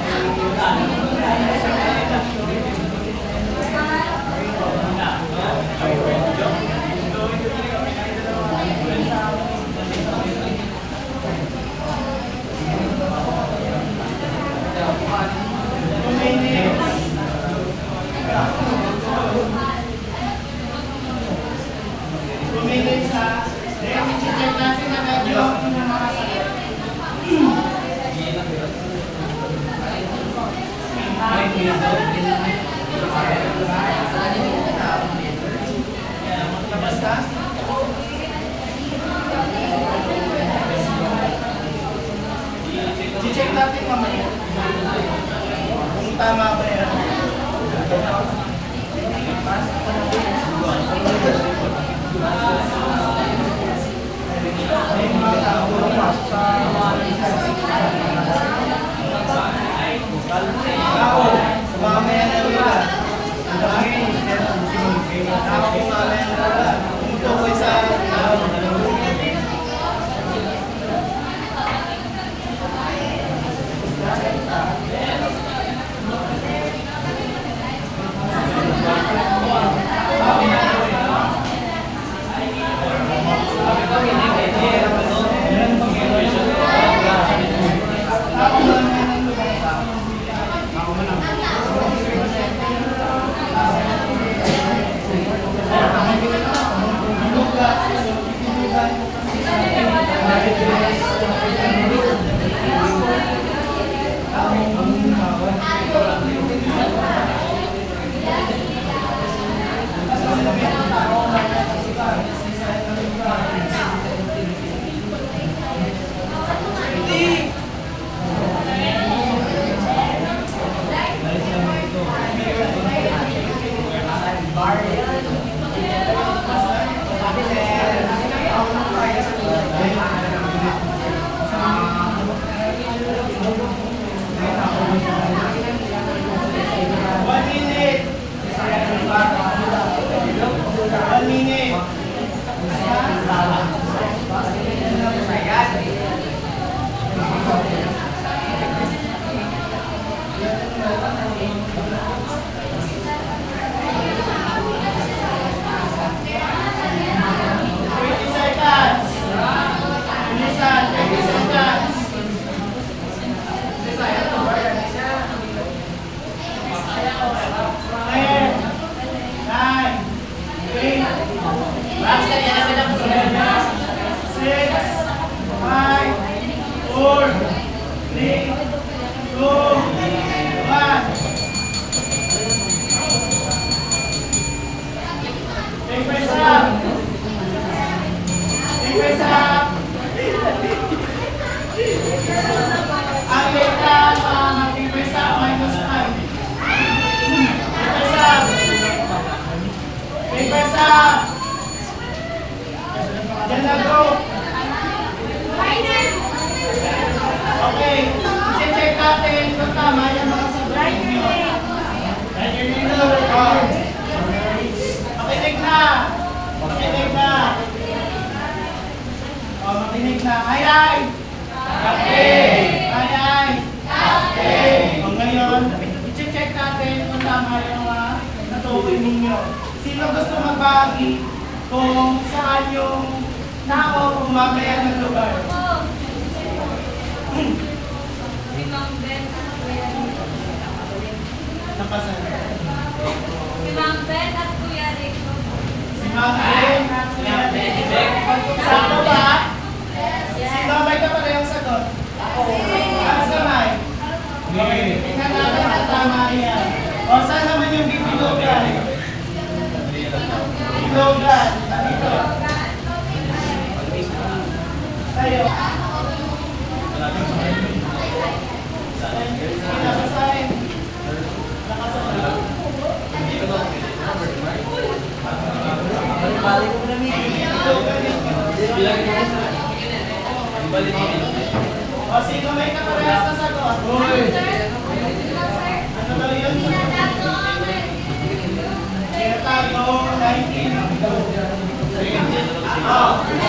[SPEAKER 3] Tumingin sa check natin agad yung mga sakit. Labas ka? I-check natin mamaya. Kung tama ba yan. May mga tao sa ako, mamaya na lugar. Ako mamaya na lugar. Tumutukoy sa Okay, check natin kung tama yung mga sagot ninyo. Makinig na! Makinig na! O, makinig na. Ay, ay! Okay! Ay, ay! Okay! O, ngayon, i-check natin kung tama yung mga natukoy ninyo. Sino gusto magbagi kung saan yung tao umamaya ng lugar?
[SPEAKER 2] Si Mang Ben at Kuya Rico.
[SPEAKER 3] Napasan.
[SPEAKER 2] Si Mang Ben at Kuya Rico.
[SPEAKER 3] Si Mang Ben at Kuya Rico. Sakto ba? Sino may kaparehong sagot? Ako. Taas kamay. Okay. Tingnan natin ang tama yan. O, saan naman yung bibilogan? Bibilogan. Dito. Tayo. Nakasahin. Nakasahin. Balik mo na o, sino may kaparehas na sagot? Ano daw yun? Tinatago, 19.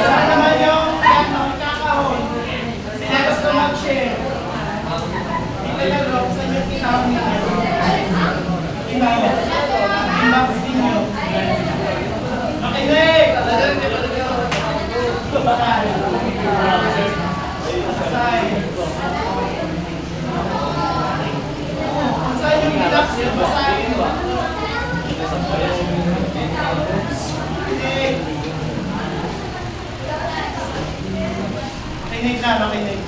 [SPEAKER 3] Saan naman yung kakahon? Sino gusto mag-share? basahin. Basahin. Basahin yung relax yun, basahin. Makinig na, makinig.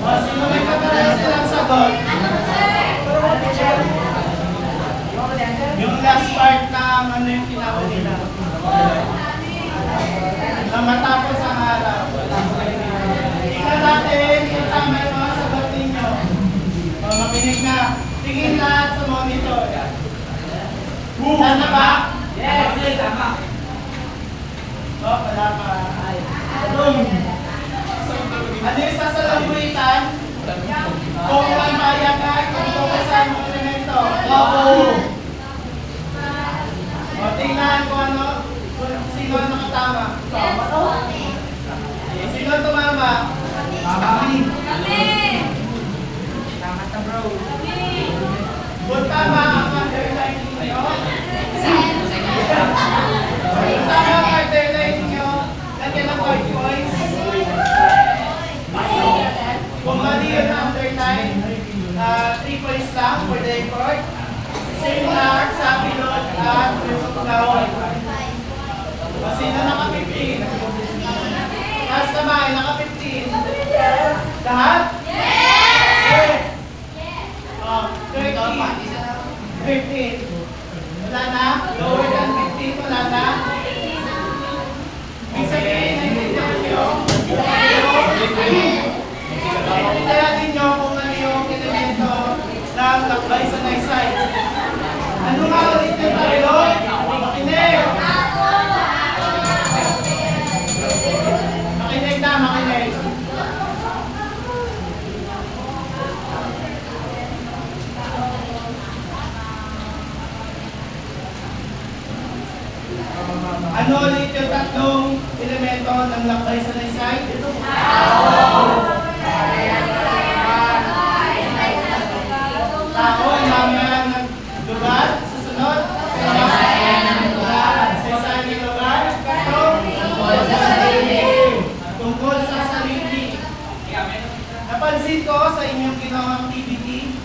[SPEAKER 3] O, sino may kaparehas nilang sagot? Yung last part ng ano yung tinawag nila. Na matapos ang araw. Tingnan natin kung tama yung mga sagot ninyo. O, makinig na. Tingin lahat sa monitor. Tama ba? Yes! Tama. O, wala pa. Boom! Ano yung sasalambuitan? Kung may mayagan, kung tukasan mo elemento. Oo! O, tingnan kung ano, kung sino ang nakatama. Sino ang tumama? Kami. Tama ta, bro. Kung tama ang underline ninyo. Kung tama ang underline ninyo, lagyan ng 5 points. Kung mali yun ang underline, 3 points lang for the record. Same lang sa pilot at laway. O, sino naka-15? Taas kamay, naka-15. Lahat? Yes! O, 13. 15. Wala na? Lower than 15, wala na? Ibig sabihin, naiintindihan nyo? Naiintindihan ninyo kung ano yung elemento ng lakbay sa naysay. Ano nga ulit yung tayo? Makinig! Makinig na, makinig. Ano ulit yung tatlong elemento ng lakbay sa naysay? Tao, laman ng lugar. Susunod. Saysayan ng lugar. Saysayan ng lugar. Tungkol sa sarili. Tungkol sa sarili. Napansin ko sa inyong ginawang activity,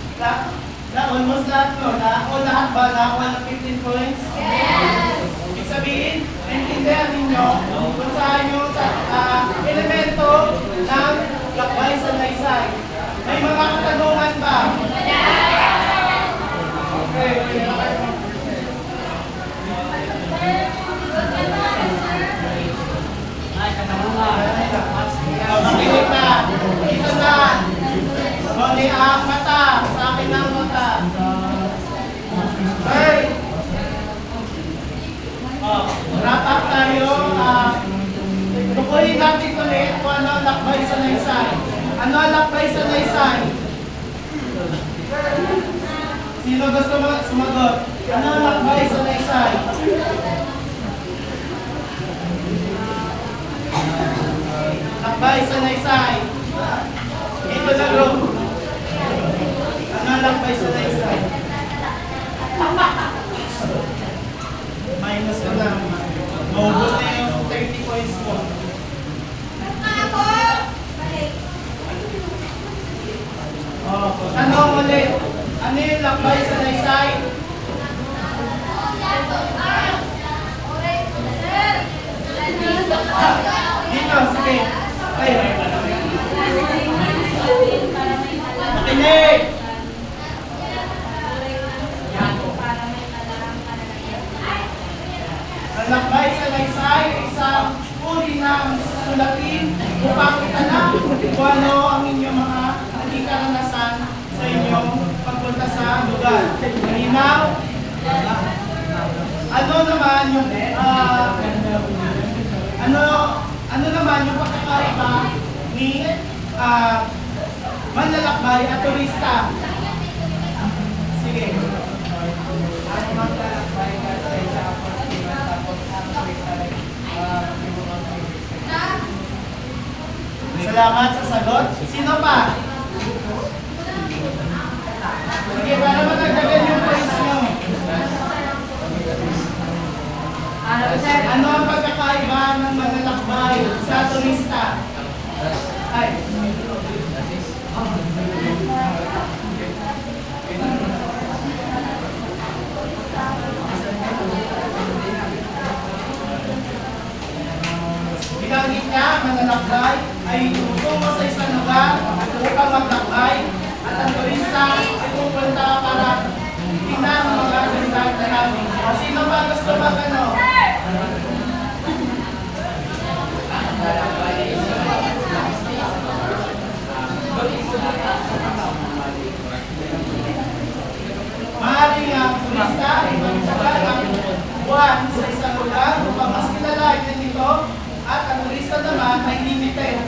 [SPEAKER 3] almost lahat no? O lahat ba nakakuha ng 15 points? Yes! Ibig sabihin, naintindihan ninyo kung saan yung elemento ng lakbay sa naysay. May mga katanungan ba? Okay. Makinig na. Dito saan? Muli ang mata. Sa akin ang mata. Okay. Wrap up tayo. Tukuyin natin ulit kung ano ang lakbay sa naysay. Ano ang lakbay sa naysay? Sino gusto sumagot? Ano ang lakbay sa naysay? Lakbay sa naysay. Ito na group. Ano ang lakbay sa naysay? Minus ka lang. Maubos na yung 30 points mo. Ano ulit? Ano yung lakbay sa naysay? Dito, sige. Okay. Makinig! Ang lakbay sa naysay ay isang uri ng sulatin upang itanap kung ano ang inyong mga naging karanasan sa inyong pagpunta sa lugar. Malinaw? Ano naman yung ano naman yung pagkakaiba ni manlalakbay at turista? Sige. Salamat sa sagot. Sino pa? Sige, para matagdagan yung points nyo. Ano ang pagkakaiba ng manlalakbay sa turista? Ay. Binanggit niya, manlalakbay ay tutungo sa isang lugar upang maglakbay at ang turista ay pupunta para tingnan ang mga gandang tanawin. Sino ba gusto magano? Maaaring ang turista ay magtagal ng buwan sa isang lugar upang mas kilalain na dito at ang turista naman ay limited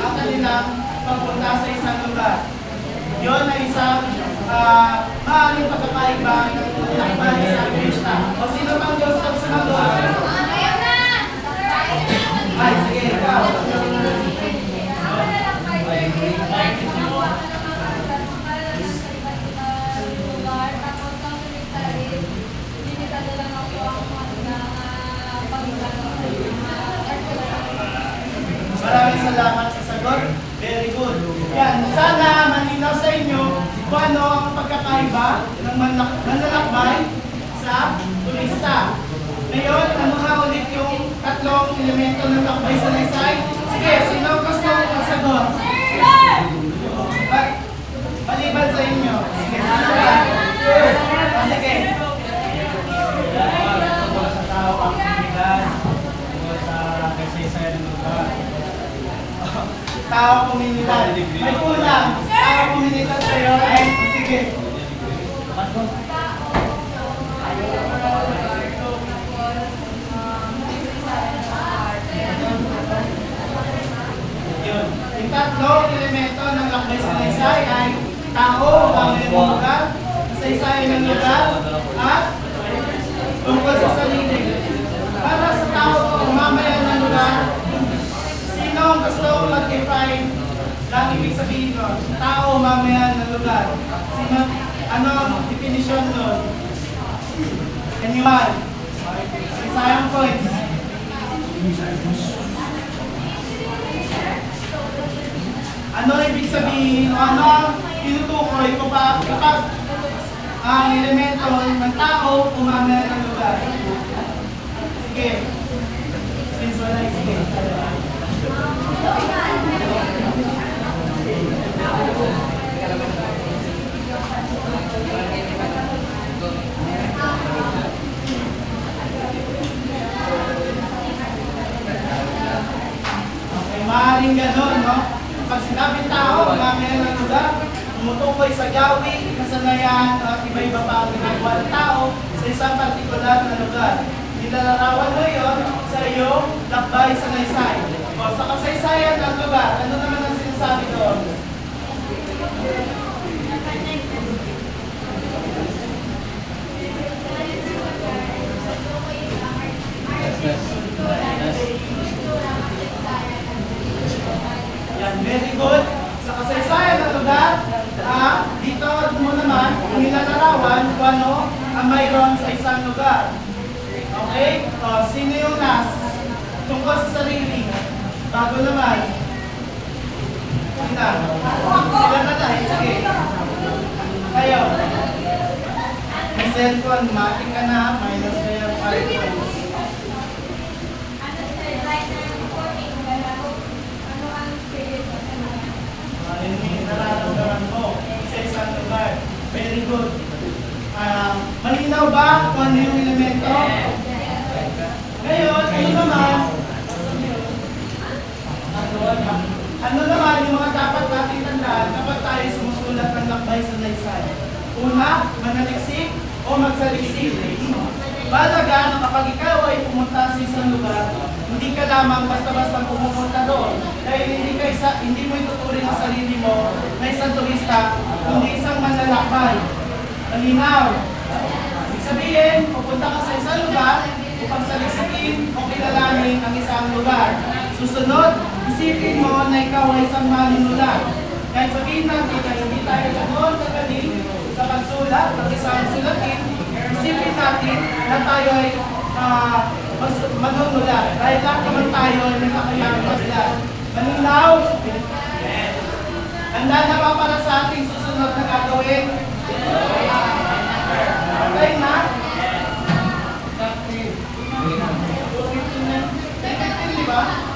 [SPEAKER 3] ang kanilang pagpunta sa isang lugar. Yun ay isang maaaring pagkakaiba ng lakbay sa turista. O sino bang gusto sumagot? Ay, sige, ikaw. Maraming salamat sa sagot. Very good. Yan, sana malinaw sa inyo kung ano ang pagkakaiba ng manlalakbay sa turista. Ngayon, ano nga ulit yung tatlong elemento ng lakbay sa Naysay? Sige, sino gusto magsagot? Maliban sa inyo. Sige, sino ba? Sige.
[SPEAKER 5] Tungkol sa tao, aktibidad, tungkol sa kasaysayan ng lugar.
[SPEAKER 3] Tao komunidad. May kulang. Tao komunidad sa'yo. Ay, sige. Yun. Yung tatlong elemento ng lakbay sa Naysay ay tao, ang lugar, kasaysayan ng lugar, at tungkol sa sarili. Para sa tao, umamayan ng lugar, sino ang gusto mag-define lang ibig sabihin nun? Tao, umamayan ng lugar. Sino, ano ang definition nun? Anyone? Isayang points. Ano ibig sabihin o ano ang tinutukoy kapag ang elemento ng tao umamayan ng lugar? Sige. Since wala, sige. Okay, maaaring gano'n, no? Pag sinabing tao, umamayan ng lugar, tumutukoy sa gawi, kasanayan, at iba-iba pa ang ginagawa ng tao sa isang partikular na lugar. Nilalarawan mo yun sa iyong lakbay sa Naysay. O sa kasaysayan ng lugar, ano naman ang sinasabi doon? Yan, very good. Sa kasaysayan ng lugar, dito mo naman ang nilalarawan kung ano ang mayroon sa isang lugar. Okay? O, sino yung last? Tungkol sa sarili. Bago naman. Sina? Sila na tayo. Sige. Kayo. May cellphone. Matik ka na. Minus na yung 5 points. Yun yung nararamdaman mo sa isang lugar. Very good. Malinaw ba kung ano yung elemento? Ngayon, ano naman yung mga dapat natin tandaan kapag tayo sumusulat ng lakbay sa Naysay? Una, manaliksik o magsaliksik. Balaga na kapag ikaw ay pumunta sa isang lugar, hindi ka lamang basta-basta pumupunta doon. Dahil hindi mo ituturing ang sarili mo na isang turista, kundi isang manlalakbay. Malinaw. Ibig sabihin, pupunta ka sa isang lugar upang saliksikin o kilalanin ang isang lugar. Susunod, isipin mo na ikaw ay isang manunulat. Kahit sabihin natin na hindi tayo ganoon kagaling sa pagsulat, pag isang sulatin, isipin natin na tayo ay manunulat. Dahil lahat naman tayo ay may kakayahan magsulat. Malinaw? Handa na ba para sa ating susunod na gagawin? Okay na? Di ba?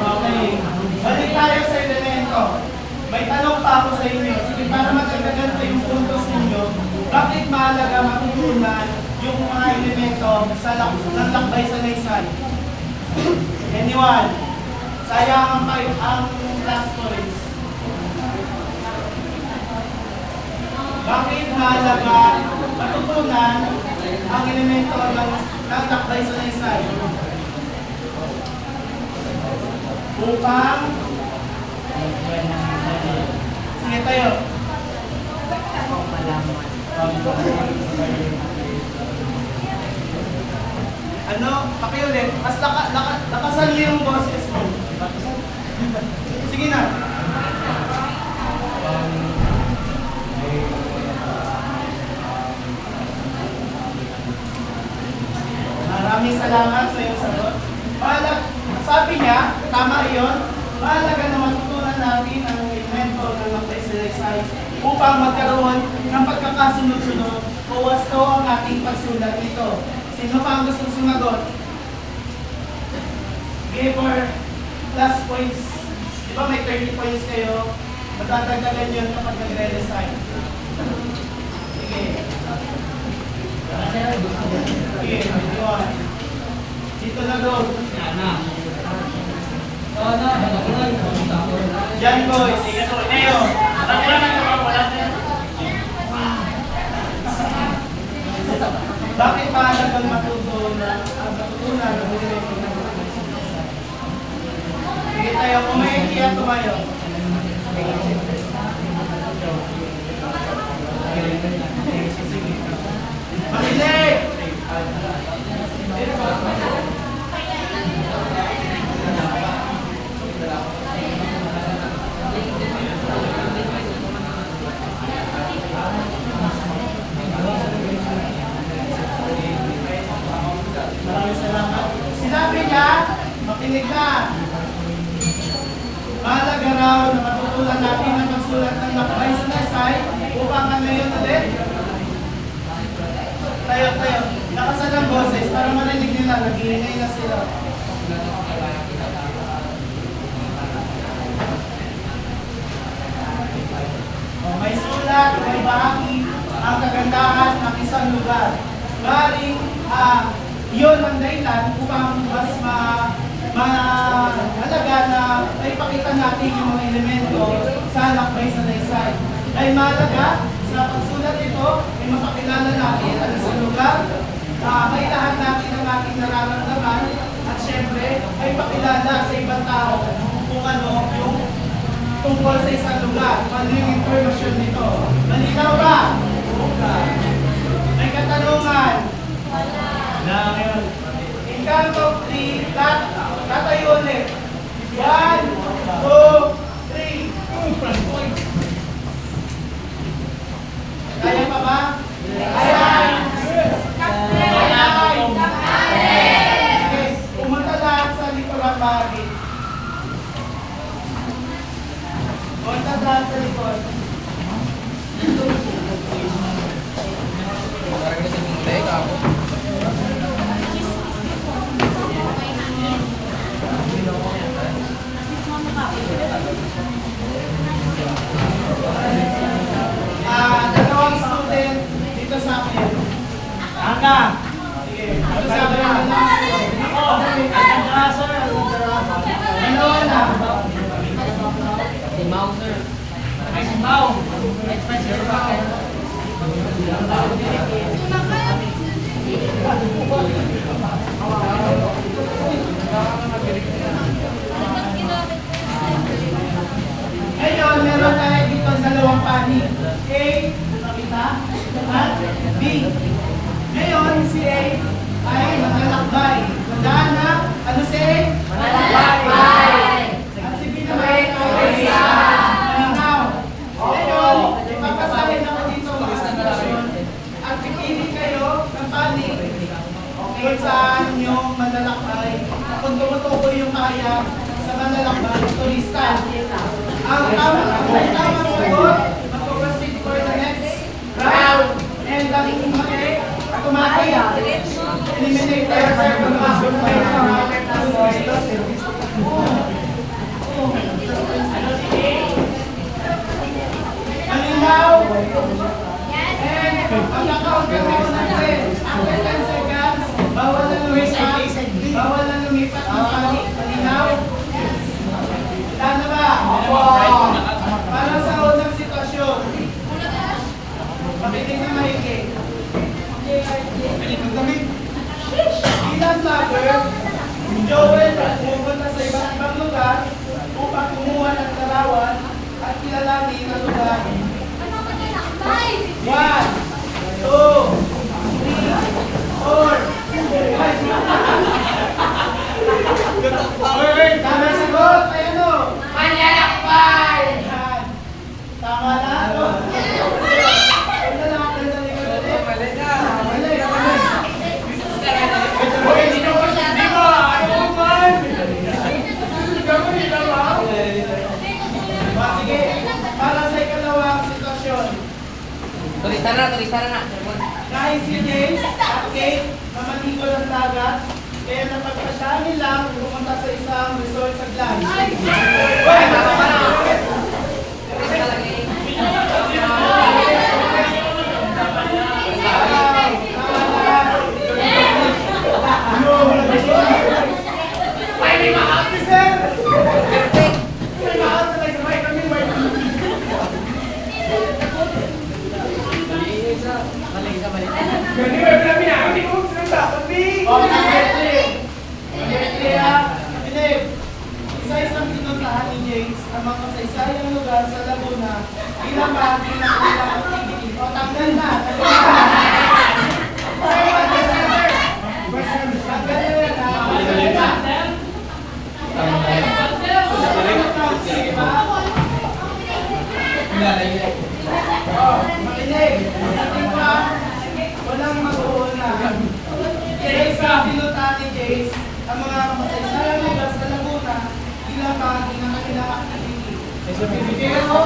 [SPEAKER 3] Okay. Balik tayo sa elemento. May tanong pa ako sa inyo. Sige, para magkagagan pa yung puntos ninyo, bakit mahalaga matutunan yung mga elemento sa ng lakbay sa Naysay? Anyone? Sayang ang last points. Bakit mahalaga matutunan ang elemento ng lakbay sa Naysay? Upang sige tayo. Ano? Pakiulit. Mas lakasan niyo yung boses mo. Sige na. Maraming salamat sa iyong sagot. Sabi niya, tama iyon, mahalaga na matutunan natin ang elemento ng magpaisilaysay upang magkaroon ng pagkakasunod-sunod o wasto ang ating pagsulat nito. Sino pa ang gusto sumagot? Give or plus points. Di ba may 30 points kayo? Matadagdagan yun kapag nagre-resign. Sige. Sige, yun. Dito na doon. Yan boys. Sige po. Ngayon. Bakit mahalagang matutunan ng elemento ng magpaisilaysay? Sige tayo. Umayaki at tumayo. Makinig! Maraming salamat. Sinabi niya, makinig na. Mahalaga raw na matutunan natin ang magsulat ng lakbay sa Naysay upang ano yun ulit? Tayo. Lakasan ang boses para marinig nila. Nag-iingay na sila. May sulat, may bahagi ang kagandahan ng isang lugar. Maring yun ang dahilan upang mas mahalaga na ipakita natin yung mga elemento sa lakbay sa Naysay. Dahil mahalaga sa pagsulat ito ay mapakilala natin ang isang lugar, may lahat natin ang ating nararamdaman at syempre ay pakilala sa ibang tao kung ano yung tungkol sa isang lugar, ano yung informasyon nito. Malinaw ba? May katanungan? Na ngayon. In count of 3, tatayo ulit. 1, 2, 3. Kaya pa ba? Kaya! Okay. Pumunta lahat sa likurang bahagi. Pumunta lahat sa likod. Dalawang student dito sa akin. Aga! Sige, dito sa akin. Dalawa na.
[SPEAKER 5] Si Mauser. Ay, si Mau.
[SPEAKER 3] makakaya sa malalakbay turista. Ang tamang sagot, mag-proceed for the next round. And ang automatic eliminator sa pag-abot ng malinaw. And ang naka-counter mo natin, after 10 seconds, bawal na lumipat ng panik. Malinaw? Wala na ba? Para sa unang sitwasyon. Pakinig na maigi. Bilang vlogger, Joel pumunta sa iba't ibang lugar upang kumuha ng larawan at kilalanin ang lugar. 1, 2, 3, 4, 5. Tama sagot, ay ano?
[SPEAKER 2] Manlalakbay!
[SPEAKER 3] Yan. Tama na? Sige, para sa ikalawang sitwasyon.
[SPEAKER 2] Turista na.
[SPEAKER 3] Guys, si James at Kate, mamanigo ng dagat, kaya napagpasyahan nila pumunta sa isang resort sa Glan. Hoy, tama na! Ay, may ma-happy, sir! Perfect! May ma-happy, sabay kami, isa-isang pinuntahan ni James ang mga kasaysayang lugar sa Laguna bilang bahagi ng kanilang activity. O, tanggal na! Makinig! Walang mag-uuna. Isa pinuntahan ni James ang mga kasaysayang lugar sa Laguna bilang bahagi ng kanilang activity. Pero,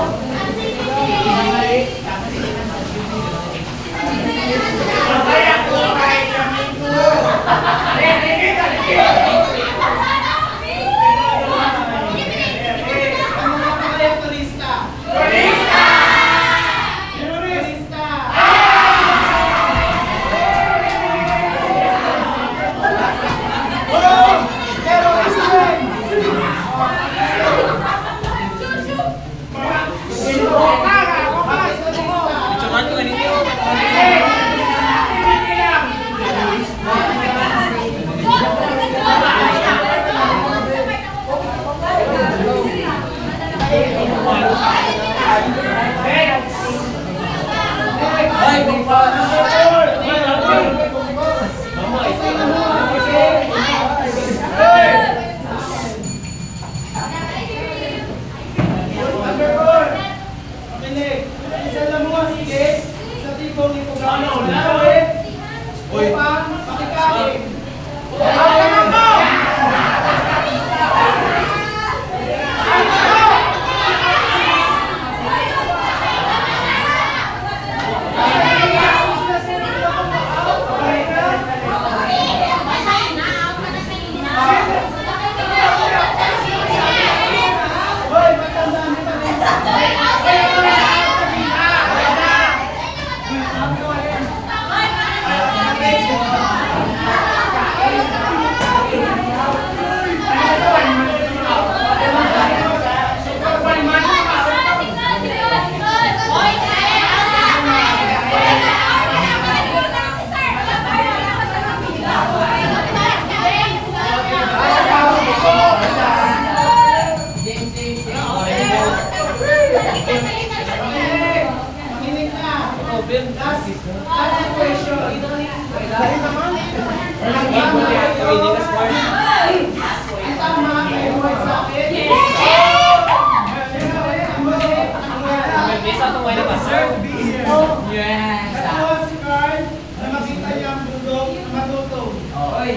[SPEAKER 3] ano nga ba kayo turista? Turista! Oy!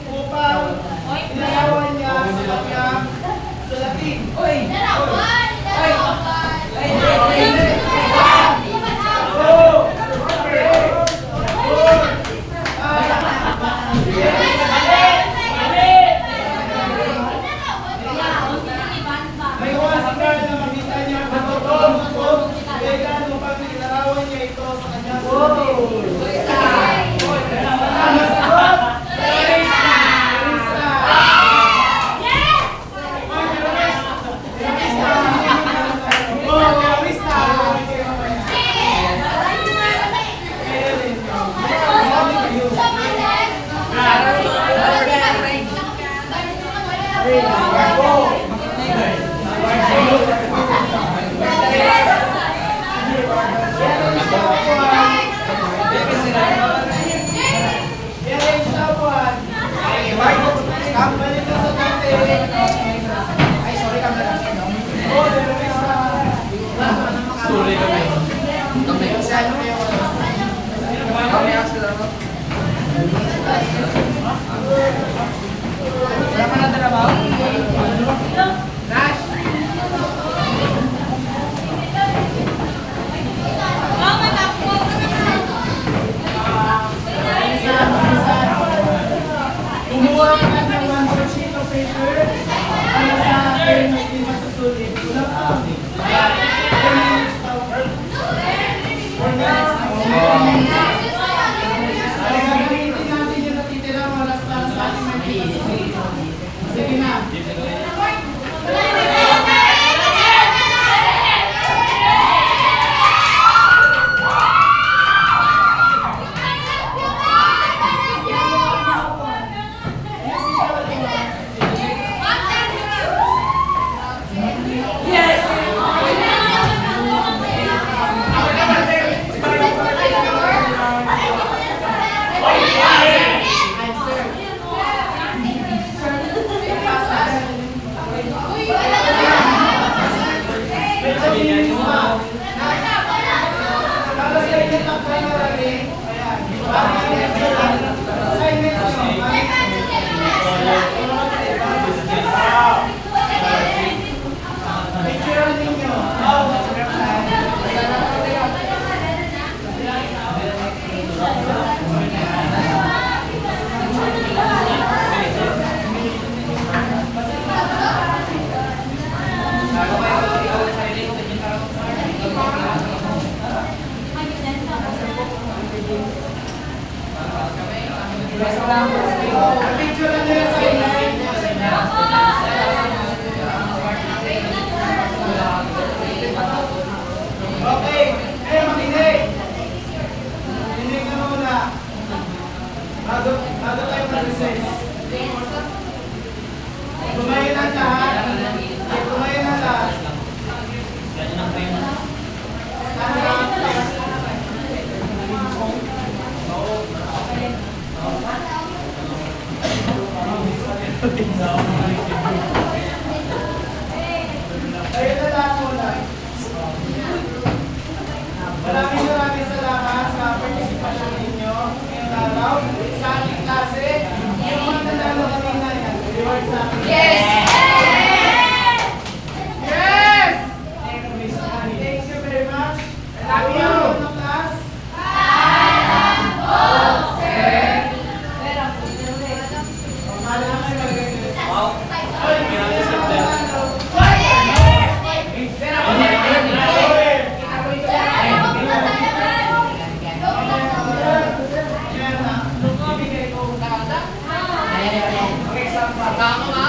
[SPEAKER 3] upang inalawan niya sa kanyang salatin. May huwasikan na makita niya ang totoo kailan upang inalawan niya ito sa kanyang salatin. Tama sagot? Teresa! Kumuha ka ng 1 sheet of paper para sa akin na hindi masusulit. Kulang pa. 4 minutes pa. 4 minutes pa. Ay, gagamitin natin yung natitirang oras para sa ating may hindi masusulit. Sige na. Picture na nila sa okay, makinig. Makinig na muna. Bago tayo mag-recess. Tumayo na lahat. Tumayo na lahat. Stand up. Tayo na lahat muna. Maraming salamat sa partisipasyon ninyo ngayong araw sa ating klase. Yung mga nanalo kanina yan, reward sa akin.
[SPEAKER 2] Yes!
[SPEAKER 3] Yes! Thank you very much. I love you. Class.
[SPEAKER 2] Tama nga.